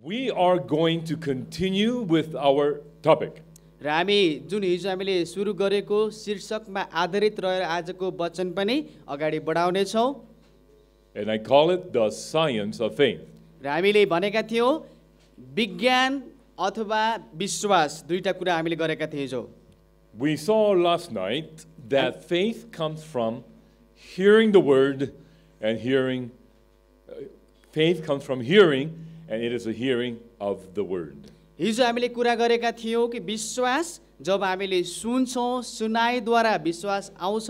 We are going to continue with our topic. र हामी जुन हिजो हामीले सुरु गरेको शीर्षकमा आधारित रहेर आजको वचन पनि अगाडि बढाउने छौं And I call it the science of faith. र हामीले भनेका थियौं विज्ञान अथवा विश्वास दुईटा कुरा हामीले गरेका थियौं हिजो We saw last night that faith comes from hearing the word and hearing. Faith comes from hearing, and it is a hearing of the word. हिजो हामीले कुरा गरेका थियौं कि विश्वास जब हामीले सुन्छौं सुनाइद्वारा विश्वास आउँछ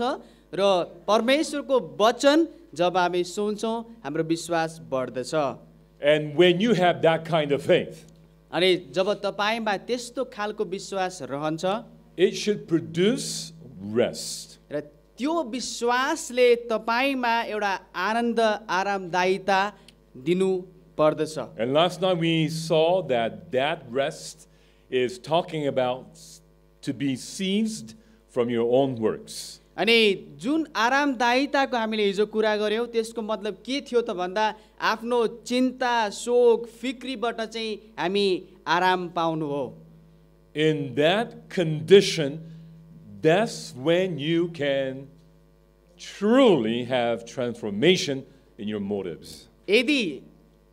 र परमेश्वरको वचन जब हामी सुन्छौं हाम्रो विश्वास बढ्दछ And when you have that kind of faith, अनि जब तपाईमा त्यस्तो खालको विश्वास रहन्छ it should produce rest. र त्यो विश्वासले तपाईमा एउटा आनन्द आरामदायिता दिनु पर्दछ And last night we saw that rest is talking about to be seized from your own works. अनि जुन आरामदायिताको हामीले हिजो कुरा गर्यौं त्यसको मतलब के थियो त भन्दा आफ्नो चिन्ता शोक फिक्रीबाट चाहिँ हामी आराम पाउनु हो In that condition, that's when you can truly have transformation in your motives. यदि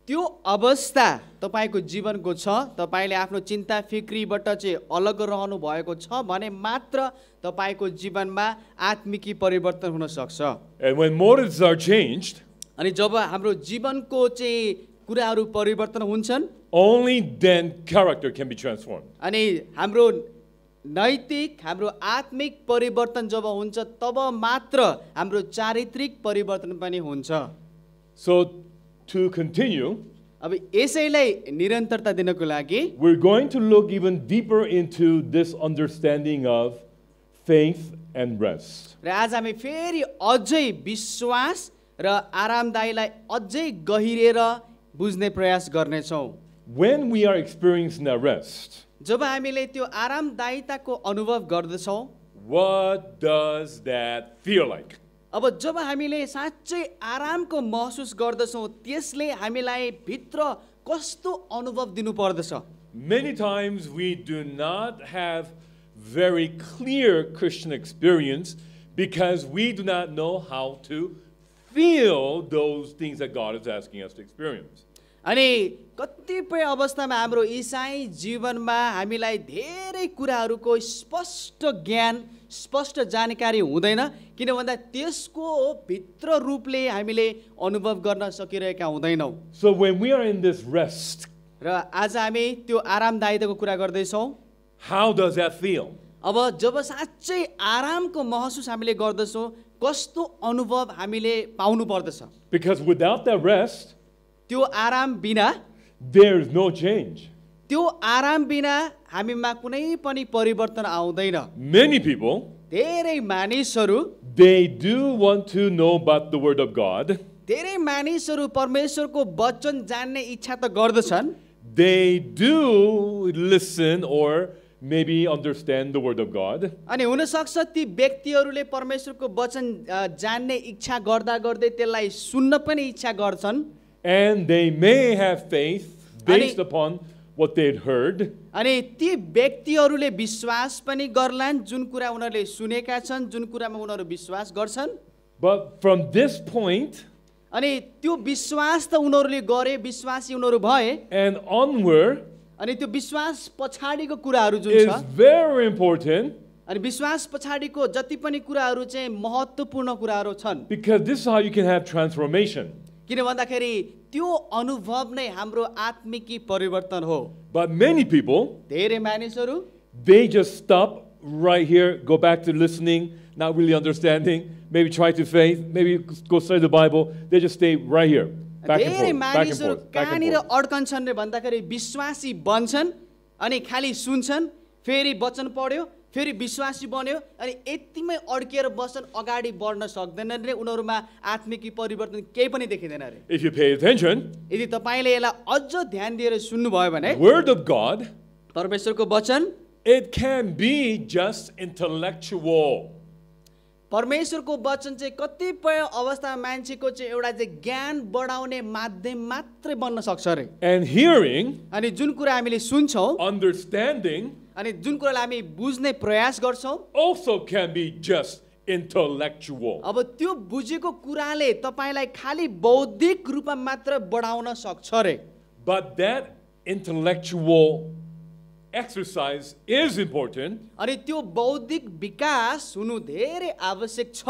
त्यो अवस्था तपाईको जीवनको छ तपाईले आफ्नो चिन्ता फिक्रीबाट चाहिँ अलग रहनु भएको छ भने मात्र तपाईको जीवनमा आत्मिकी परिवर्तन हुन सक्छ And when motives are changed, अनि जब हाम्रो जीवनको चाहिँ कुराहरू परिवर्तन हुन्छन् only then character can be transformed. अनि हाम्रो नैतिक हाम्रो आत्मिक परिवर्तन जब हुन्छ तब मात्र हाम्रो चारित्रिक परिवर्तन पनि हुन्छ So to continue, अब यसैलाई निरन्तरता दिनको लागि we're going to look even deeper into this understanding of faith and rest. र आज हामी फेरि अझै विश्वास र आरामदायीलाई अझै गहिरेर बुझ्ने प्रयास गर्नेछौँ When we are experiencing that rest, जब हामीले त्यो आरामदायिताको अनुभव गर्दछौँ what does that feel like? अब जब हामीले साँच्चै आरामको महसुस गर्दछौँ त्यसले हामीलाई भित्र कस्तो अनुभव दिनु पर्दछ Many times we do not have very clear Christian experience because we do not know how to feel those things that God is asking us to experience. अनि कतिपय अवस्थामा हाम्रो ईसाई जीवनमा हामीलाई धेरै कुराहरूको स्पष्ट ज्ञान स्पष्ट जानकारी हुँदैन किन भन्दा त्यसको भित्र रूपले हामीले अनुभव गर्न सकिरहेका हुँदैनौँ So when we are in this rest, र आज हामी त्यो आरामदायिताको कुरा गर्दैछौँ how does that feel? अब जब साँच्चै आरामको महसुस हामीले गर्दछौँ कस्तो अनुभव हामीले पाउनु पर्दछ Because without that rest, त्यो आराम बिना there is no change. त्यो आराम बिना हामीमा कुनै पनि परिवर्तन आउँदैन Many people, धेरै मानिसहरू they do want to know about the Word of God. धेरै मानिसहरू परमेश्वरको वचन जान्ने इच्छा त गर्दछन् They do listen or maybe understand the Word of God. अनि हुन सक्छ ती व्यक्तिहरूले परमेश्वरको वचन जान्ने इच्छा गर्दा गर्दै त्यसलाई सुन्न पनि इच्छा गर्छन् And they may have faith based upon what they'd heard. अनि ती व्यक्तिहरूले विश्वास पनि गर्लान् जुन कुरा उनीहरूले सुनेका छन् जुन कुरामा उनीहरू विश्वास गर्छन् But from this point अनि त्यो विश्वास त उनीहरूले गरे विश्वासी उनीहरू भए and onward अनि त्यो विश्वास पछाडिको कुराहरू जुन is छ very important अनि विश्वास पछाडिको जति पनि कुराहरू चाहिँ महत्त्वपूर्ण कुराहरू छन् because this is how you can have transformation. किन भन्दाखेरि त्यो अनुभव नै हाम्रो आत्मिकी परिवर्तन हो But many people, धेरै मानिसहरू they just stop right here, go back to listening, not really understanding, maybe try to faith, maybe go study the Bible. They just stay right here, back and धेरै forth, back and मानिसहरू forth, back and कहाँनिर forth. अड्कन्छन् रे भन्दाखेरि विश्वासी बन्छन् अनि खालि सुन्छन् फेरि वचन पढ्यो फेरि विश्वासी बन्यो अनि यतिमै अड्किएर बस्छन् अगाडि बढ्न सक्दैनन् रे उनीहरूमा आत्मिकी परिवर्तन केही पनि देखिँदैन रे If you pay attention, यदि तपाईले यसलाई अझ ध्यान दिएर सुन्नुभयो भने Word of God, परमेश्वरको वचन it can be just intellectual. परमेश्वरको वचन चाहिँ कतिपय अवस्थामा मान्छेको चाहिँ एउटा चाहिँ ज्ञान बढाउने माध्यम मात्रै बन्न सक्छ अरे। And hearing, अनि जुन कुरा हामीले सुन्छौँ understanding अनि जुन कुरालाई हामी बुझ्ने प्रयास गर्छौँ also can be just intellectual. अब त्यो बुझेको कुराले तपाईँलाई खालि बौद्धिक रूपमा मात्र बढाउन सक्छ अरे। But that intellectual exercise is important, अनि त्यो बौद्धिक विकास हुनु धेरै आवश्यक छ,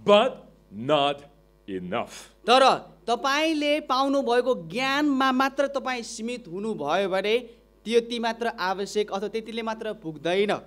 but not enough. तर तपाईँले पाउनु भएको ज्ञानमा मात्र तपाईँ सीमित हुनुभयो भने त्यति मात्र आवश्यक अथवा त्यतिले मात्र पुग्दैन।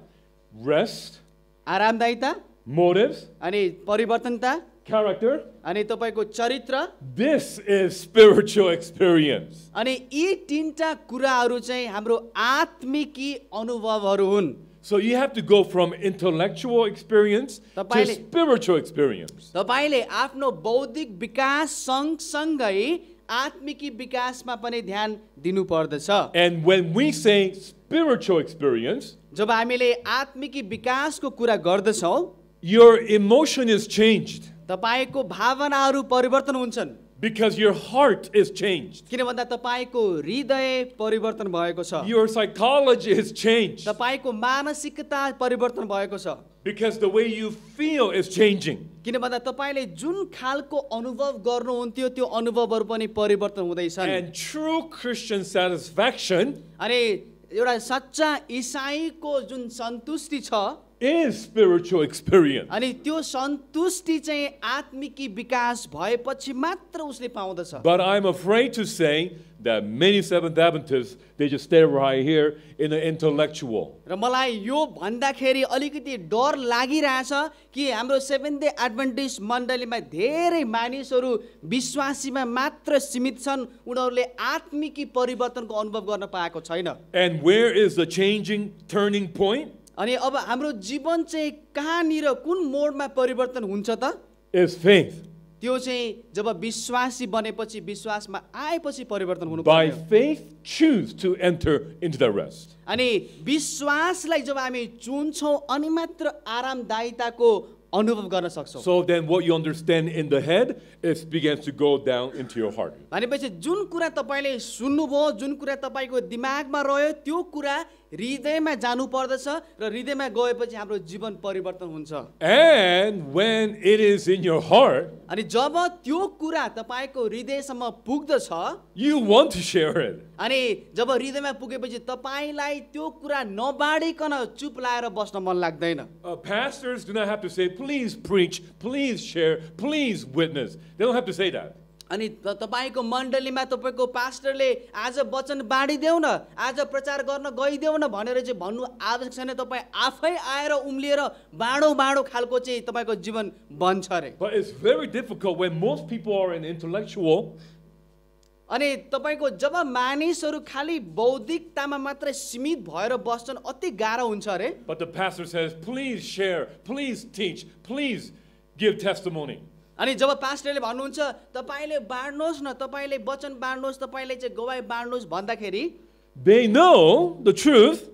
Rest, आरामदायिता motives, अनि परिवर्तनता character, अनि तपाईँको चरित्र this is spiritual experience. अनि यी तीनटा कुराहरू चाहिँ हाम्रो आत्मिकी अनुभवहरू हुन्। So you have to go from intellectual experience to Tapaile- spiritual experience. तपाईँले आफ्नो बौद्धिक विकास सँगसँगै आत्मिकी विकासमा पनि ध्यान दिनु पर्दछ। And when we say spiritual experience, जब हामीले आत्मिकी विकासको कुरा गर्दछौँ your emotion is changed तपाईँको भावनाहरू परिवर्तन हुन्छन्, because your heart is changed. किन भन्दा तपाईँको हृदय परिवर्तन भएको छ, Your psychology is changed तपाईँको मानसिकता परिवर्तन भएको छ, because the way you feel is changing. किन भन्दा तपाईँले जुन खालको अनुभव गर्नुहुन्थ्यो त्यो अनुभवहरू पनि परिवर्तन हुँदैछन्। And true Christian satisfaction अनि एउटा सच्चा इसाईको जुन सन्तुष्टि छ is spiritual experience. अनि त्यो सन्तुष्टि चाहिँ आत्मिकी विकास भएपछि मात्र उसले पाउँदछ। But I'm afraid to say that many Seventh Adventists, they just stay right here in the intellectual. र मलाई यो भन्दाखेरि अलिकति डर लागिरहेछ कि हाम्रो सेभेन्थ डे एडभेन्टिस्ट मण्डलीमा धेरै मानिसहरू विश्वासीमा मात्र सीमित छन्, उनीहरूले आत्मिकी परिवर्तनको अनुभव गर्न पाएको छैन। And where is the changing turning point? अनि अब हाम्रो जीवन चाहिँ कहाँनिर कुन मोडमा परिवर्तन हुन्छ त? Is faith. त्यो चाहिँ जब विश्वासी बनेपछि विश्वासमा आएपछि परिवर्तन हुनु By पर्यो। faith, choose to enter into the rest. अनि विश्वासलाई जब हामी चुन्छौँ अनि मात्र आरामदायिताको अनुभव गर्न सक्छौँ। So then what you understand in the head, it begins to go down into your heart. भनेपछि जुन कुरा तपाईँले सुन्नुभयो, जुन कुरा तपाईँको दिमागमा रह्यो त्यो कुरा हृदयमा जानु पर्दछ र हृदयमा गएपछि हाम्रो जीवन परिवर्तन हुन्छ। And when it is in your heart, अनि जब त्यो कुरा तपाईँको हृदयसम्म पुग्दछ you want to share it. अनि जब हृदयमा पुगेपछि तपाईँलाई त्यो कुरा नबाडिकन चुप लाएर बस्न मन लाग्दैन। Pastors do not have to say, please preach, please share, please witness. They don't have to say that. अनि तपाईँको मण्डलीमा तपाईँको पास्टरले आज वचन बाँडिदेऊ न, आज प्रचार गर्न गइदेऊ न भनेर चाहिँ भन्नु आवश्यक छैन। तपाईँ आफै आएर उम्लिएर बाँडो बाँडो खालको चाहिँ तपाईँको जीवन बन्छ अरे। But it's very difficult when most people are an intellectual. अनि तपाईँको जब मानिसहरू खालि बौद्धिकतामा मात्र सीमित भएर बस्छन् अति गाह्रो हुन्छ अरे। But the pastor says, please share, please teach, please give testimony. अनि जब पास्टरले भन्नुहुन्छ तपाईँले बाँड्नुहोस् न, तपाईँले वचन बाँड्नुहोस्, तपाईँले चाहिँ गवाई बाँड्नुहोस् भन्दाखेरि They know the truth,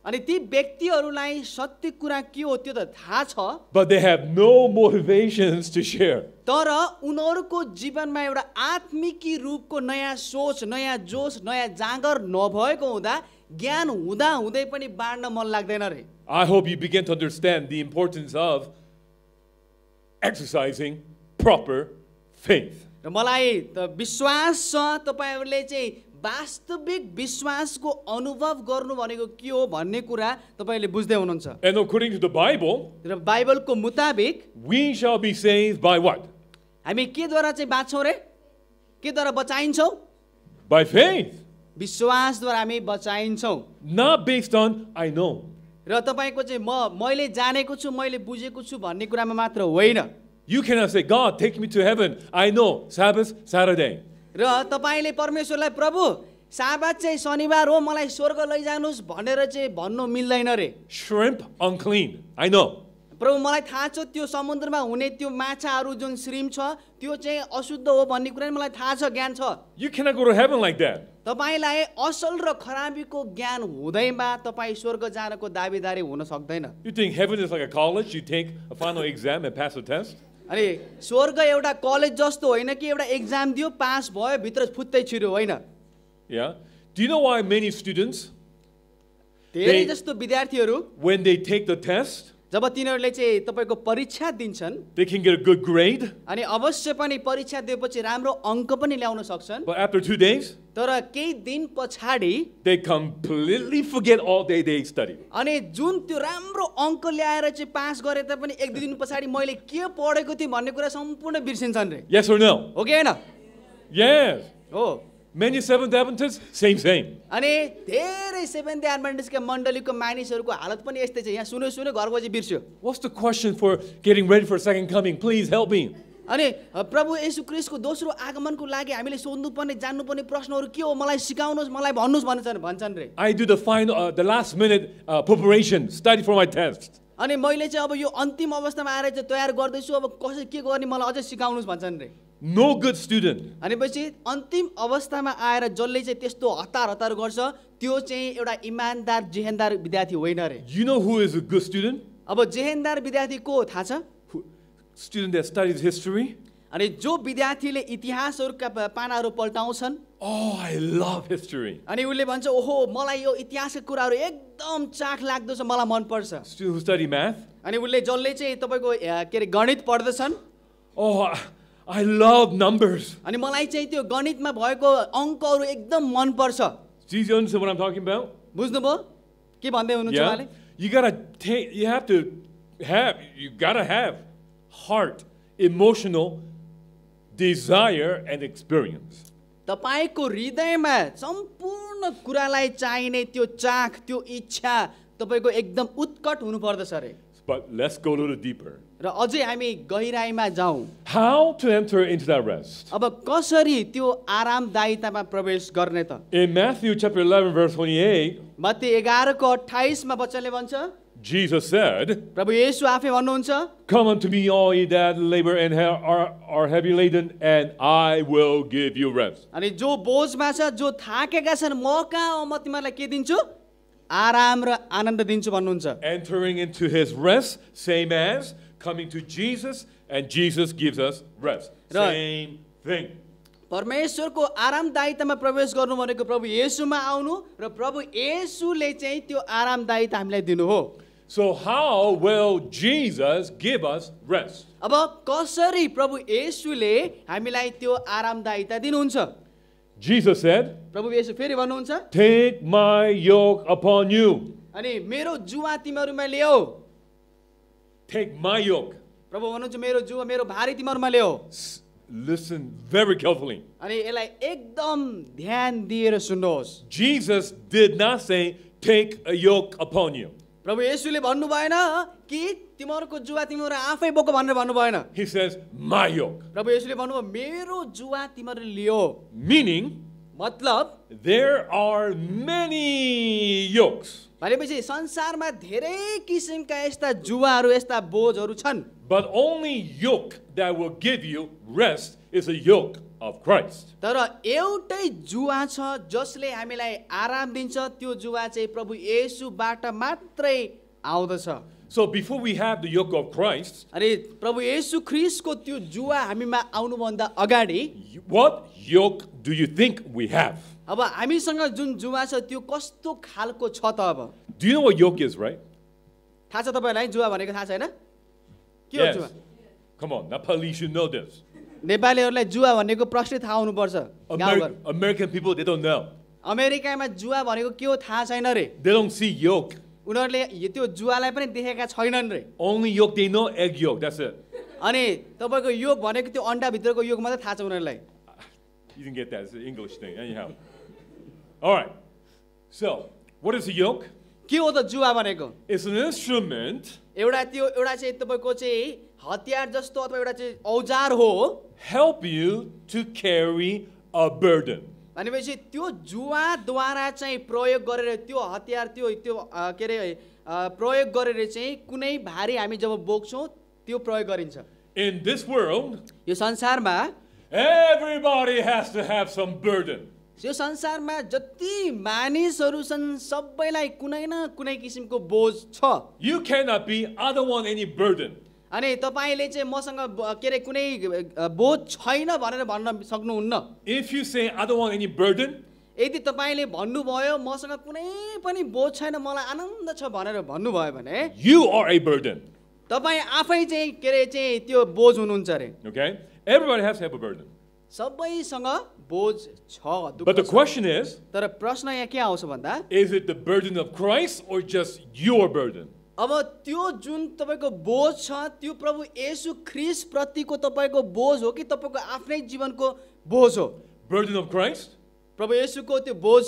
अनि ती व्यक्तिहरूलाई सत्य कुरा के हो त्यो त थाहा छ, but they have no motivations to share. तर उनीहरूको जीवनमा एउटा आत्मिकी रूपको नयाँ सोच, नयाँ जोस, नयाँ जाँगर नभएको हुँदा ज्ञान हुँदा हुँदै पनि बाँड्न मन लाग्दैन रे। I hope you begin to understand the importance of exercising proper faith. र मलाई त विश्वास छ तपाईँहरूले चाहिँ वास्तविक विश्वासको अनुभव गर्नु भनेको के हो भन्ने कुरा तपाईँले बुझ्दै हुनुहुन्छ। And according to the Bible, र बाइबलको मुताबिक we shall be saved by what? हामी केद्वारा चाहिँ बाँच्छौँ रे? केद्वारा बचाइन्छौँ? By faith. विश्वासद्वारा हामी बचाइन्छौँ। Not based on, I know. र तपाईँको चाहिँ मैले जानेको छु, मैले बुझेको छु भन्ने कुरामा मात्र होइन। You cannot say, God, take me to heaven. I know, Sabbath, Saturday. र तपाईँले परमेश्वरलाई प्रभु साबात चाहिँ शनिबार हो, मलाई स्वर्ग लैजानुहोस् भनेर चाहिँ भन्नु मिल्दैन रे। Shrimp, unclean. I know. प्रभु मलाई थाहा छ त्यो समुद्रमा हुने त्यो माछाहरू जुन श्रिम छ त्यो चाहिँ अशुद्ध हो भन्ने कुरा मलाई थाहा छ, ज्ञान छ। You cannot go to heaven like that. तपाईलाई असल र खराबीको ज्ञान हुँदैमा तपाईँ स्वर्ग जानको दावेदारी हुन सक्दैन। You think heaven is like a college? You take a final exam and pass the test? अनि स्वर्ग एउटा कलेज जस्तो होइन कि एउटा एक्जाम दियो पास भयो भित्र फुत्तै छिर्यो, होइन। Yeah. Do you know why many students, धेरै जस्तो विद्यार्थीहरू when they take the test, जब तिनीहरूले चाहिँ तपाईँको परीक्षा दिन्छन् they can get a good grade, अनि अवश्य पनि परीक्षा दिएपछि राम्रो अङ्क पनि ल्याउन सक्छन्, but after 2 days, तर केही दिन पछाडि they completely forget all they studied. अनि जुन त्यो राम्रो अङ्क ल्याएर चाहिँ पास गरे तापनि एक दुई दिन पछाडि मैले के पढेको थिएँ भन्ने कुरा सम्पूर्ण बिर्सिन्छन् रे, Yes or no? हो कि होइन? Yes. हो। Many Seventh Adventists, same. अनि धेरै सेभेन्थ डे एडभेन्टिस्टका मण्डलीको मानिसहरूको हालत पनि यस्तै छ। यहाँ सुन्यो घर बजी बिर्स्यो। What's the question for getting ready for second coming? Please help me. अनि प्रभु येशू ख्रीष्टको दोस्रो आगमनको लागि हामीले सोध्नुपर्ने जान्नुपर्ने प्रश्नहरू के हो मलाई सिकाउनुहोस्, मलाई भन्नुहोस् भन्छन् रे। I do the last minute preparation, study for my test. अनि मैले चाहिँ अब यो अन्तिम अवस्थामा आएर चाहिँ तयार गर्दैछु, अब कसरी के गर्ने मलाई अझै सिकाउनुहोस् भन्छन् रे। No good student. अनि पछि अन्तिम अवस्थामा आएर जसले चाहिँ त्यस्तो हतार गर्छ त्यो चाहिँ एउटा इमानदार जेहेनदार विद्यार्थी होइन रे। You know who is a good student? अब जेहेनदार विद्यार्थी को हो थाहा छ? Student that studies history. अनि जो विद्यार्थीले इतिहासहरूका पानाहरू पल्टाउँछन्, Oh, I love history. अनि उसले भन्छ ओहो मलाई यो इतिहासका कुराहरू एकदम चाख लाग्दो छ, मलाई मन पर्छ। Student who study math. अनि उसले जसले चाहिँ तपाईँको के अरे गणित पढ्दछन्, Oh, I love numbers. अनि मलाई चाहिँ त्यो गणितमा भएको अङ्कहरू एकदम मन पर्छ। Do you understand what I'm talking about? बुझ्नुभयो के भन्दै हुनुहुन्छ Yeah. उहाँले? You gotta have heart, emotional desire and experience. तपाईको हृदयमा सम्पूर्ण कुरालाई चाहिने त्यो चाख, त्यो इच्छा तपाईको एकदम उत्कट हुनुपर्दछ रे। But let's go a little deeper. र अझै हामी गहिराईमा जाउँ। How to enter into that rest? अब कसरी त्यो आरामदायितामा प्रवेश गर्ने त? In Matthew chapter 11 verse 28, Matthew 11 को 28 मा वचनले भन्छ, Jesus said, प्रभु येशू आफै भन्नुहुन्छ, "Come unto me all ye that labor and are heavy laden, and I will give you rest." अनि जो बोझमा छ, जो थाकेका छन्, म कहाँ म तिमीहरूलाई के दिन्छु? आराम र आनन्द दिन्छु भन्नुहुन्छ। Entering into his rest, same as coming to Jesus, and Jesus gives us rest. Right. Same thing. परमेश्वरको आरामदायितामा प्रवेश गर्नु भनेको प्रभु येशूमा आउनु र प्रभु येशूले चाहिँ त्यो आरामदायिता हामीलाई दिनु हो। So how will Jesus give us rest? अब कसरी प्रभु येशूले हामीलाई त्यो आरामदायिता दिनुहुन्छ? Jesus said, प्रभु येशू फेरि भन्नुहुन्छ, "Take my yoke upon you." अनि मेरो जुवा तिमीहरूमा ल्याऊ। Take my yoke. प्रभु भन्नुहुन्छ मेरो जुवा मेरो भारी तिमीहरूमा ल्याऊ। Listen very carefully. अनि यसलाई एकदम ध्यान दिएर सुन्नुहोस्। Jesus did not say, "Take a yoke upon you." प्रभु येशूले भन्नु भएन कि तिमीहरूको जुवा तिमीहरू आफै बोक भनेर भन्नु भएन। He says, "My yoke." प्रभु येशूले भन्नुभयो मेरो जुवा तिमीहरूले लियो। Meaning, मतलब there are many yokes, भनेपछि संसारमा धेरै किसिमका यस्ता जुवाहरू यस्ता बोझहरू छन्, but only yoke that will give you rest is a yoke of Christ. तर एउटै जुवा छ जसले हामीलाई आराम दिन्छ, त्यो जुवा चाहिँ प्रभु येशूबाट मात्रै आउँदछ। So before we have the yoke of Christ, अनि प्रभु येशू ख्रीष्टको त्यो जुवा हामीमा आउनुभन्दा अगाडि what yoke do you think we have? अब हामीसँग जुन जुवा छ त्यो कस्तो खालको छ त? अब Do you know what yoke is, right? थाहा छ तपाईँलाई जुवा भनेको थाहा छैन? के हो Yes. जुवा? Come on, Nepali should know this. नेपालीहरूलाई जुवा भनेको प्रश्न थाहा हुनुपर्छ। गाउँघर American people, they don't know. अमेरिकामा जुवा भनेको के हो थाहा छैन रे। They don't see yoke. उनीहरूले त्यो जुवालाई पनि देखेका छैनन् रे। Only yoke they know, egg yolk. That's it. अनि तपाईँको योग भनेको त्यो अन्डा भित्रको योग मात्रै थाहा छ उनीहरूलाई। You didn't get that. It's an English thing. Anyhow. All right. So, what is a yoke? के हो त जुवा भनेको? It's an instrument एउटा चाहिँ तपाईँको चाहिँ हतियार जस्तो अथवा एउटा चाहिँ औजार हो help you to carry a burden. भनेपछि त्यो जुवाद्वारा चाहिँ प्रयोग गरेर त्यो हतियार त्यो के अरे प्रयोग गरेर चाहिँ कुनै भारी हामी जब बोक्छौँ त्यो प्रयोग गरिन्छ। In this world, यो संसारमा everybody has to have some burden. यो संसारमा जति मानिसहरू छन् सबैलाई कुनै न कुनै किसिमको बोझ छ। You cannot be, I don't want any burden. अनि तपाईँले चाहिँ मसँग के अरे कुनै बोझ छैन भनेर भन्न सक्नुहुन्न। If you say, I don't want any burden, यदि तपाईँले भन्नुभयो मसँग कुनै पनि बोझ छैन मलाई आनन्द छ भनेर भन्नुभयो भने you are a burden. तपाईँ आफै चाहिँ के अरे चाहिँ त्यो बोझ हुनुहुन्छ अरे। Okay? Everybody has to have a burden. सबैसँग बोझ छ, दुःख But the छ। question is, तर प्रश्न यहाँ के आउँछ भन्दा is it the burden of Christ or just your burden? अब त्यो जुन तपाईँको बोझ छ त्यो प्रभु येशू ख्रीष्ट प्रतिको तपाईँको बोझ हो कि तपाईँको आफ्नै जीवनको बोझ हो? Burden of Christ? प्रभु येशूको त्यो बोझ,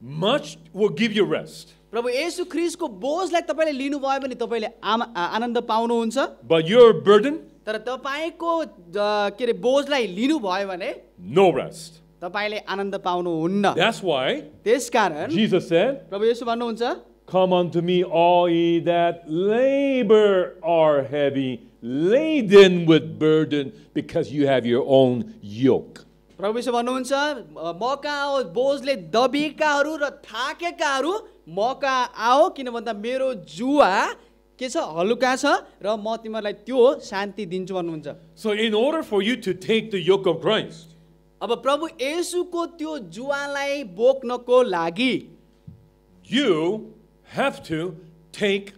Much will give you rest. प्रभु येशू ख्रीष्टको बोझलाई तपाईँले लिनुभयो भने तपाईँले आनन्द पाउनुहुन्छ। But your burden? तर तपाईँको के अरे बोझलाई लिनुभयो भने No rest. तपाईँले आनन्द पाउनुहुन्न। That's why त्यसकारण Jesus said, प्रभु येशू भन्नुहुन्छ, Come unto me, all ye that labor are heavy, laden with burden, because you have your own yoke. प्रभु येशू भन्नुहुन्छ, मका आओ बोझले दबिएकाहरू र थाकेकाहरू मका आओ, किन भन्दा मेरो जुवा के छ हलुका छ र म तिमीहरूलाई त्यो शान्ति दिन्छु भन्नुहुन्छ। So in order for you to take the yoke of Christ, अब प्रभु येशूको त्यो जुवालाई बोक्नको लागि you have to take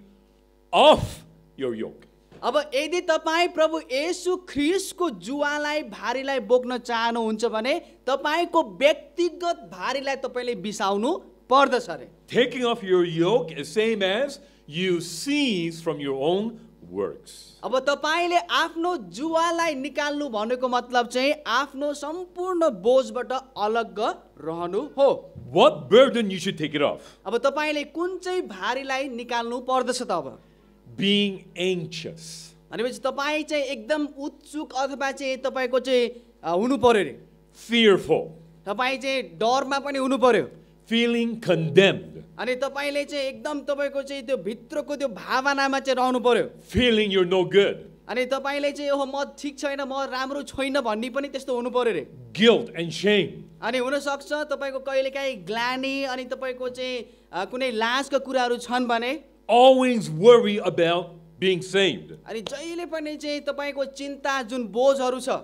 off your yoke. अब यदि तपाईँ प्रभु येशू ख्रीष्टको जुवालाई भारीलाई बोक्न चाहनुहुन्छ भने तपाईँको व्यक्तिगत भारीलाई तपाईँले बिसाउनु पर्दछ अरे। Taking off your yoke is same as you cease from your own works. अब तपाईँले आफ्नो जुवालाई निकाल्नु भनेको मतलब चाहिँ आफ्नो सम्पूर्ण बोझबाट अलग रहनु हो। What burden you should take it off? अब तपाईँले कुन चाहिँ भारीलाई निकाल्नु पर्दछ त? अब Being anxious, भनेपछि तपाईँ चाहिँ एकदम उत्सुक अथवा चाहिँ तपाईँको चाहिँ हुनु पर्यो अरे। fearful, तपाईँ चाहिँ डरमा पनि हुनु पर्यो। feeling condemned, अनि तपाईँले चाहिँ एकदम तपाईँको चाहिँ त्यो भित्रको त्यो भावनामा चाहिँ रहनु पर्यो। feeling you're no good, अनि तपाईँले चाहिँ ओहो म ठिक छैन, म राम्रो छैन भन्ने पनि त्यस्तो हुनु पर्यो अरे। guilt and shame, अनि हुनसक्छ तपाईँको कहिलेकाहीँ ग्लानी अनि तपाईँको चाहिँ कुनै लाजका कुराहरू छन् भने always worry about being saved. अनि जहिले पनि चाहिँ तपाईँको चिन्ता जुन बोझहरू छ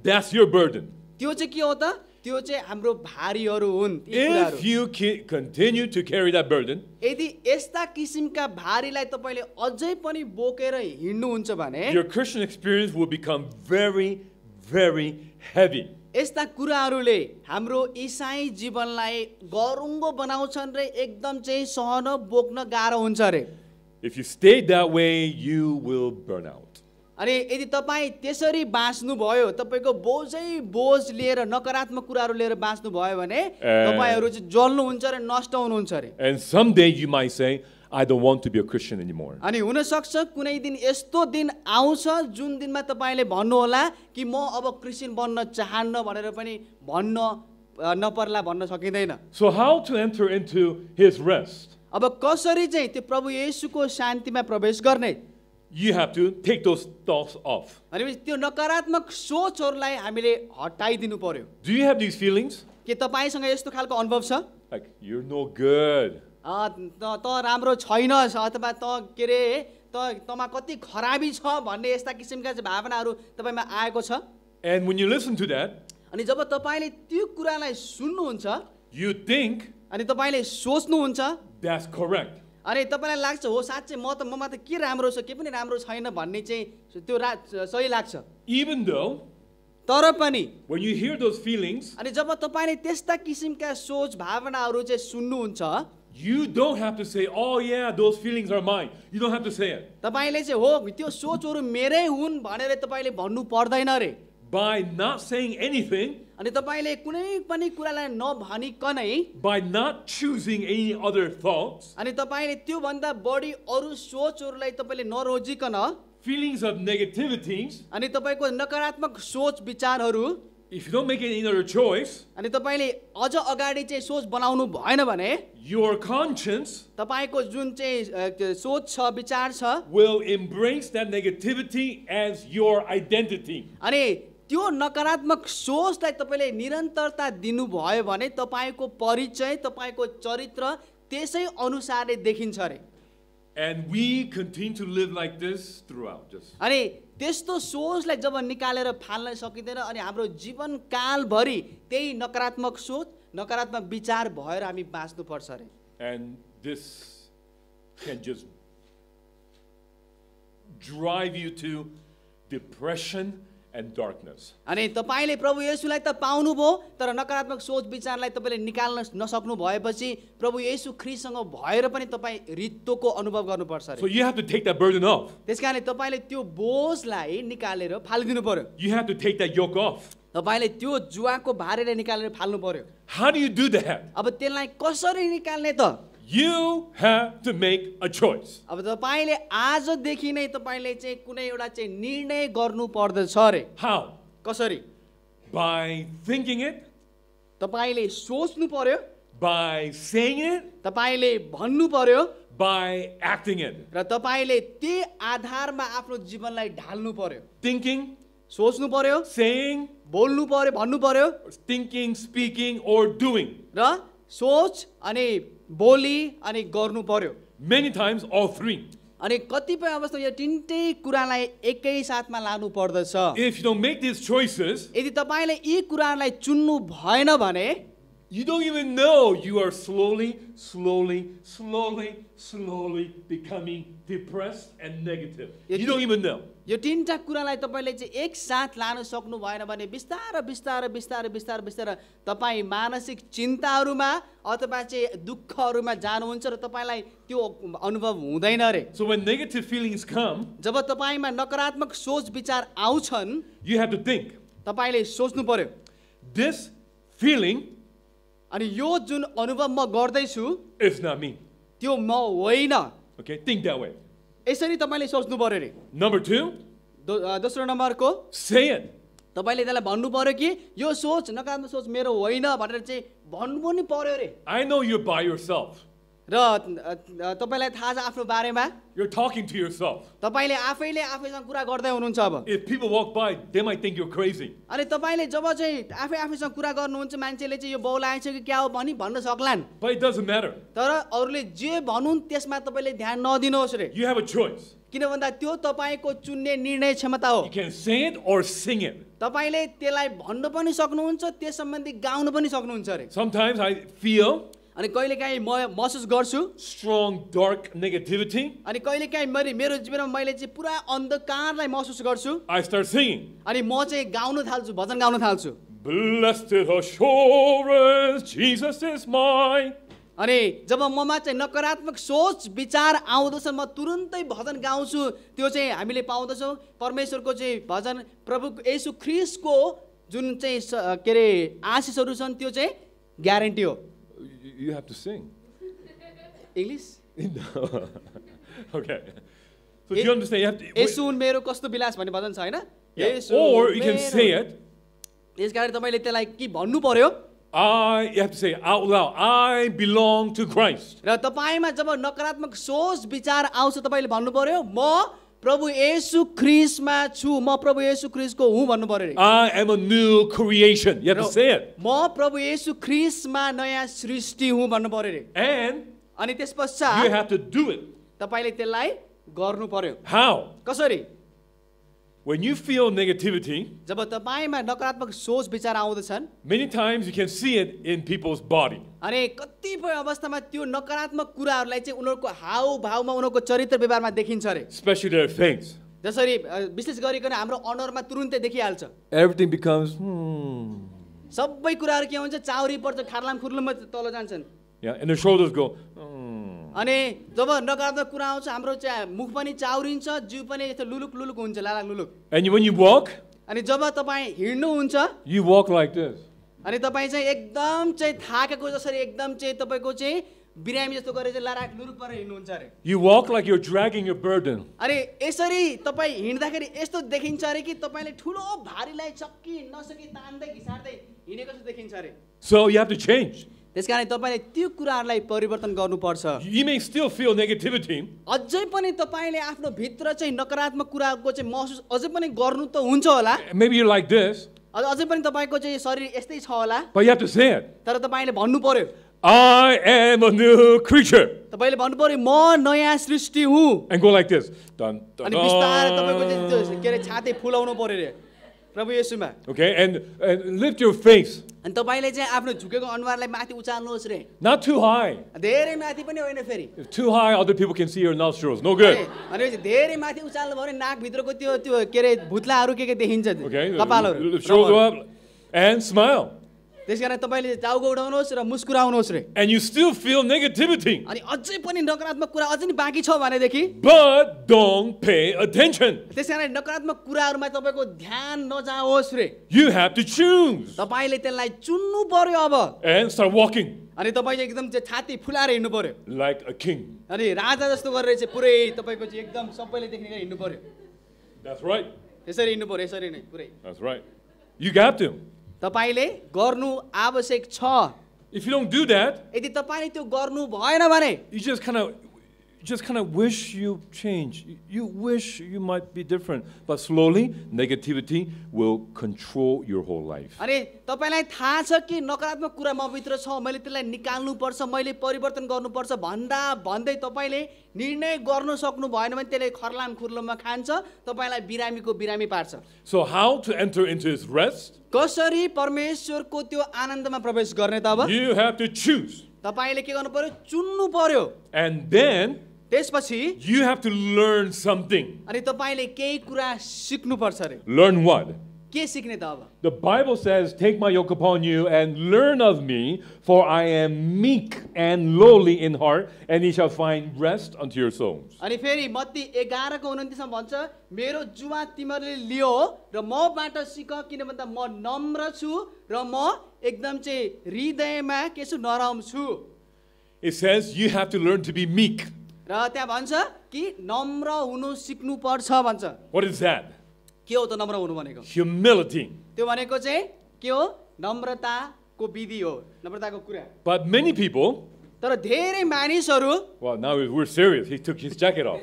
That's your burden. त्यो चाहिँ के हो त? त्यो चाहिँ हाम्रो भारीहरू हुन् ती कुराहरू। If you continue to carry that burden, यदि यस्ता किसिमका भारीलाई तपाईँले अझै पनि बोकेर हिँड्नुहुन्छ भने your Christian experience will become very, very heavy. यस्ता कुराहरूले हाम्रो इसाई जीवनलाई गरुङ्गो बनाउँछन् र एकदम चाहिँ सहन बोक्न गाह्रो हुन्छ अरे। If you stay that way, you will burn out. अनि यदि तपाईँ त्यसरी बाँच्नुभयो, तपाईँको बोझ लिएर नकारात्मक कुराहरू लिएर बाँच्नुभयो भने तपाईँहरू चाहिँ जल्नुहुन्छ र नष्ट हुनुहुन्छ अरे। And someday you might say, I don't want to be a Christian anymore. अनि हुनसक्छ कुनै दिन यस्तो दिन आउँछ जुन दिनमा तपाईँले भन्नुहोला कि म अब क्रिस्चियन बन्न चाहन्न भनेर पनि भन्न नपर्ला, भन्न सकिँदैन। So how to enter into his rest? अब कसरी चाहिँ त्यो प्रभु येशूको शान्तिमा प्रवेश गर्ने? You have to take those thoughts off. भनेपछि त्यो नकारात्मक सोचहरूलाई हामीले हटाइदिनु पर्यो। Do you have these feelings? के तपाईँसँग यस्तो खालको अनुभव छ? Like, you're no good. त राम्रो छैनस् अथवा त के अरे तमा कति खराबी छ भन्ने यस्ता किसिमका चाहिँ भावनाहरू तपाईँमा आएको छ? And when you listen to that, अनि जब तपाईँले त्यो कुरालाई सुन्नुहुन्छ you think अनि तपाईँले सोच्नुहुन्छ that's correct. अनि तपाईँलाई लाग्छ हो साँच्चै ममा त के राम्रो छ, के पनि राम्रो छैन भन्ने चाहिँ त्यो सही लाग्छ। Even though तर पनि when you hear those feelings, अनि जब तपाईँले त्यस्ता किसिमका सोच भावनाहरू चाहिँ सुन्नुहुन्छ, you don't have to say, oh yeah, those feelings are mine. You don't have to say it. तपाईँले चाहिँ हो त्यो सोचहरू मेरै हुन् भनेर तपाईँले भन्नु पर्दैन अरे। By not saying anything, अनि तपाईँले कुनै पनि कुरालाई नभनिकनै, by not choosing any other thoughts, अनि तपाईँले त्योभन्दा बढी अरू सोचहरूलाई तपाईँले नरोजिकन, feelings of negativities, अनि तपाईँको नकारात्मक सोच विचारहरू, if you don't make any other choice, अनि तपाईँले अझ अगाडि चाहिँ सोच बनाउनु भएन भने your conscience तपाईँको जुन चाहिँ त्यो सोच छ विचार छ will embrace that negativity as your identity. अनि त्यो नकारात्मक सोचलाई तपाईँले निरन्तरता दिनुभयो भने तपाईँको परिचय तपाईँको चरित्र त्यसै अनुसारले देखिन्छ अरे And we continue to live like this throughout. Just अनि त्यस्तो सोचलाई जब निकालेर फाल्न सकिँदैन अनि हाम्रो जीवन कालभरि त्यही नकारात्मक सोच नकारात्मक विचार भएर हामी बाँच्नुपर्छ अरे and this can just drive you to depression and darkness. अनि तपाईँले प्रभु येशूलाई त पाउनुभयो तर नकारात्मक सोच विचारलाई तपाईँले निकाल्न नसक्नु भएपछि प्रभु येशू ख्रीष्टसँग भएर पनि तपाईँ रित्तोको अनुभव गर्नुपर्छ अरे So you have to take that burden off. त्यसकारणले तपाईँले त्यो बोझलाई निकालेर फालिदिनु पर्यो You have to take that yoke off. तपाईँले त्यो जुवाको भारेलाई निकालेर फाल्नु पर्यो How do you do that? अब त्यसलाई कसरी निकाल्ने त You have to make a choice. अब तपाईँले आजदेखि नै तपाईँले चाहिँ कुनै एउटा चाहिँ निर्णय गर्नु पर्दछ अरे How? कसरी By thinking it, तपाईँले सोच्नु पर्यो by saying it, तपाईँले भन्नु पर्यो by acting it. र तपाईँले त्यही आधारमा आफ्नो जीवनलाई ढाल्नु पर्यो Thinking, सोच्नु पर्यो saying, बोल्नु पर्यो भन्नु पर्यो thinking, speaking, or doing. र सोच अनि बोली अनि गर्नु पर्यो Many times, all three. अनि कतिपय अवस्थामा यो तिनटै कुरालाई एकै साथमा लानु पर्दछ If you don't make these choices, यदि तपाईँले यी कुराहरूलाई चुन्नु भएन भने you don't even know you are slowly becoming depressed and negative. You don't even know. यो तिनटा कुरालाई तपाईँले चाहिँ एक साथ लान सक्नु भएन भने बिस्तारै बिस्तारै बिस्तारै बिस्तारै बिस्तारै तपाईँ मानसिक चिन्ताहरूमा अथवा चाहिँ दुःखहरूमा जानुहुन्छ र तपाईँलाई त्यो अनुभव हुँदैन अरे So when negative feelings come, जब तपाईँमा नकारात्मक सोच विचार आउँछन् you have to think, तपाईँले सोच्नु पर्यो this feeling अनि यो जुन अनुभव म गर्दैछु is not me. त्यो म होइन Okay, think that way. यसरी तपाईँले सोच्नु पर्यो अरे Number two, दोस्रो नम्बरको say it. तपाईँले त्यसलाई भन्नु पर्यो कि यो सोच नकारात्मक सोच मेरो होइन भनेर चाहिँ भन्नु पनि पर्यो अरे I know you're by yourself. र तपाईँलाई थाहा छ आफ्नो बारेमा You're talking to yourself. तपाईँले आफैले आफैसँग कुरा गर्दै हुनुहुन्छ अब If people walk by, they might think you're crazy. अनि तपाईँले जब चाहिँ आफैसँग कुरा गर्नुहुन्छ मान्छेले चाहिँ यो बौलाएछ कि क्या हो भनी भन्न सक्लान् But it doesn't matter. तर अरूले जे भनुन् त्यसमा तपाईँले ध्यान नदिनुहोस् रे You have a choice. किन भन्दा त्यो तपाईँको चुन्ने निर्णय क्षमता हो You can say it or sing it. तपाईँले त्यसलाई भन्न पनि सक्नुहुन्छ त्यस सम्बन्धी गाउन पनि सक्नुहुन्छ अरे Sometimes I feel अनि कहिलेकाहीँ म महसुस गर्छु strong, dark negativity. अनि कहिलेकाहीँ मेरो जीवनमा मैले चाहिँ पुरा अन्धकारलाई महसुस गर्छु I start singing. अनि म चाहिँ गाउन थाल्छु भजन गाउन थाल्छु Blessed assurance, Jesus is mine. अनि जब ममा चाहिँ नकारात्मक सोच विचार आउँदछ म तुरुन्तै भजन गाउँछु त्यो चाहिँ हामीले पाउँदछौँ परमेश्वरको चाहिँ भजन प्रभु येशू ख्रीष्टको जुन चाहिँ के अरे आशिषहरू छन् त्यो चाहिँ ग्यारेन्टी हो You have to sing. English No. Okay. So do you understand? You have to, येशू मेरो कस्तो विलास भन्ने भजन छ होइन yeah. Or you can say it. त्यसकारण तपाईँले त्यसलाई के भन्नु पर्यो You have to say it out loud. I belong to Christ. र तपाईँमा जब नकारात्मक सोच विचार आउँछ तपाईँले भन्नु पर्यो म प्रभु येशू ख्रीष्टमा छु म प्रभु येशू ख्रीष्टको हुँ भन्नु पर्यो I am a new creation. You have to say it. म प्रभु येशू ख्रीष्टमा नयाँ सृष्टि हुँ भन्नु पर्यो रे And अनि त्यस you पश्चात have to do it. तपाईँले त्यसलाई गर्नु पर्यो How? कसरी When you feel negativity, जब तपाईँमा नकारात्मक सोच विचार आउँदछन् many times you can see it in people's body. अनि कतिपय अवस्थामा त्यो नकारात्मक कुराहरूलाई चाहिँ उनीहरूको हावभावमा उनीहरूको चरित्र व्यवहारमा देखिन्छ अरे Especially their face. जसरी विशेष गरिकन हाम्रो अनुहारमा तुरुन्तै देखिहाल्छ Everything becomes, सबै कुराहरू के हुन्छ चाउरी पर्छ खार्लाम खुर्लुममा तल जान्छन् Yeah, and their shoulders go, अनि जब नकारात्मक कुरा आउँछ हाम्रो चाहिँ मुख पनि चाउरिन्छ जिउ पनि यस्तो लुलुक लुलुक हुन्छ लालाक लुलुक And when you walk, अनि जब तपाईँ हिँड्नुहुन्छ you walk like this. अनि तपाईँ चाहिँ एकदम चाहिँ थाकेको जसरी एकदम चाहिँ तपाईँको चाहिँ बिरामी जस्तो गरेर चाहिँ लराक लुरुक गरेर हिँड्नुहुन्छ अरे। You walk like you're dragging your burden. अरे यसरी तपाईँ हिँड्दाखेरि यस्तो देखिन्छ अरे कि तपाईँले ठुलो भारीलाई चक्की नसकी तान्दै घिसार्दै हिँडेको जस्तो देखिन्छ अरे। So you have to change. त्यसकारण तपाईँले त्यो कुराहरूलाई परिवर्तन गर्नुपर्छ। You may still feel negativity, अझै पनि तपाईँले आफ्नो भित्र चाहिँ नकारात्मक कुराको चाहिँ महसुस अझै पनि गर्नु त हुन्छ होला। maybe you're like this, अझै पनि तपाईँको चाहिँ शरीर यस्तै छ होला, but you have to say it. तर तपाईँले भन्नु पर्यो। I am a new creature. तपाईँले भन्नु पर्यो म नयाँ सृष्टि हुँ। And go like this. Dun, dun, अनि बिस्तारै तपाईँको dun. चाहिँ त्यो के अरे छाती फुलाउनु पर्यो रे प्रभु येशूमा। Okay, and lift your face. अनि तपाईँले चाहिँ आफ्नो झुकेको अनुहारलाई माथि उचाल्नुहोस् रे, Not too high. धेरै माथि पनि होइन फेरि। If too high, other people can see your nostrils. No good. अनि धेरै माथि उचाल्नु भयो भने नाकभित्रको त्यो त्यो के अरे भुत्लाहरू के देखिन्छ, Okay, कपालहरू। shoulder up and smile. त्यसकारण तपाईँले टाउको उठाउनुहोस् र मुस्कुराउनुहोस् रे। And you still feel negativity, अनि अझै पनि नकारात्मक कुरा अझै नि बाँकी छ भनेदेखि but don't pay attention. त्यसकारण नकारात्मक कुराहरूमा तपाईँको ध्यान नजाओस् रे। You have to choose तपाईँले त्यसलाई चुन्नु पर्यो अब। and start walking अनि तपाईँ एकदम चाहिँ छाती फुलाएर हिँड्नु पर्यो। like a king. अनि राजा जस्तो गरेर चाहिँ पुरै तपाईँको चाहिँ एकदम सबैले देख्ने गरी हिँड्नु पर्यो। That's right. यसरी हिँड्नु पर्यो, यसरी नै पुरै। That's right. You got to. तपाईँले गर्नु आवश्यक छ। If you don't do that, यदि तपाईँले त्यो गर्नु भएन भने you just kind of wish you change. You wish you might be different, but slowly negativity will control your whole life. अनि तपाईँलाई थाहा छ कि नकारात्मक कुरा म भित्र छ, मैले त्यसलाई निकाल्नुपर्छ, मैले परिवर्तन गर्नुपर्छ भन्दा भन्दै तपाईँले निर्णय गर्न सक्नु भएन भने त्यसले खर्लाम खुर्लममा खान्छ, तपाईँलाई बिरामीको बिरामी पार्छ। So how to enter into his rest? कसरी परमेश्वरको त्यो आनन्दमा प्रवेश गर्ने त अब? You have to choose. तपाईँले के गर्नु पर्यो? चुन्नु पर्यो। And then त्यसपछि you have to learn something. अनि तपाईँले केही कुरा सिक्नुपर्छ अरे। Learn what? के सिक्ने त अब? The Bible says, "Take my yoke upon you and learn of me, for I am meek and lowly in heart, and ye shall find rest unto your souls." अनि फेरि मत्ती 11:29 भन्छ, मेरो जुवा तिमीहरूले लियो र मबाट सिक, किन भन्दा म नम्र छु र म एकदम चाहिँ हृदयमा के छु नरम छु। It says you have to learn to be meek. र त्यहाँ भन्छ कि नम्र हुनु सिक्नु पर्छ भन्छ। What is that? के हो त नम्र हुनु भनेको? Humility. त्यो भनेको चाहिँ के हो? नम्रताको विधि हो, नम्रताको कुरा। But many people, तर धेरै मानिसहरू, well, now we're serious. He took his jacket off.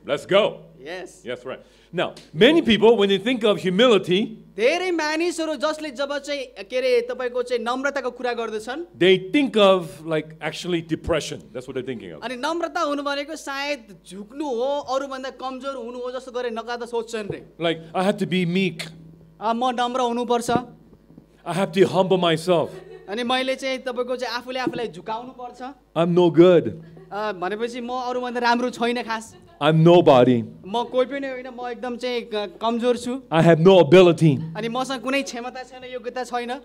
Let's go. Yes, Yes, right. Now, many people, when they think of humility, धेरै मानिसहरू जसले जब चाहिँ के अरे तपाईँको चाहिँ नम्रताको कुरा गर्दछन्, they think of like actually depression. That's what they're thinking of. अनि नम्रता हुनु भनेको सायद झुक्नु हो, अरूभन्दा कमजोर हुनु हो जस्तो गरेर नकार्दा सोच्छन् रे। Like, I have to be meek. म नम्र हुनुपर्छ, I have to humble myself. अनि मैले चाहिँ तपाईँको चाहिँ आफूले आफूलाई झुकाउनु पर्छ I'm no good. भनेपछि म अरूभन्दा राम्रो छैन खास, I'm nobody. म कोही पनि होइन, म एकदम चाहिँ कमजोर छु, I have no ability. अनि मसँग कुनै क्षमता छैन, योग्यता छैन,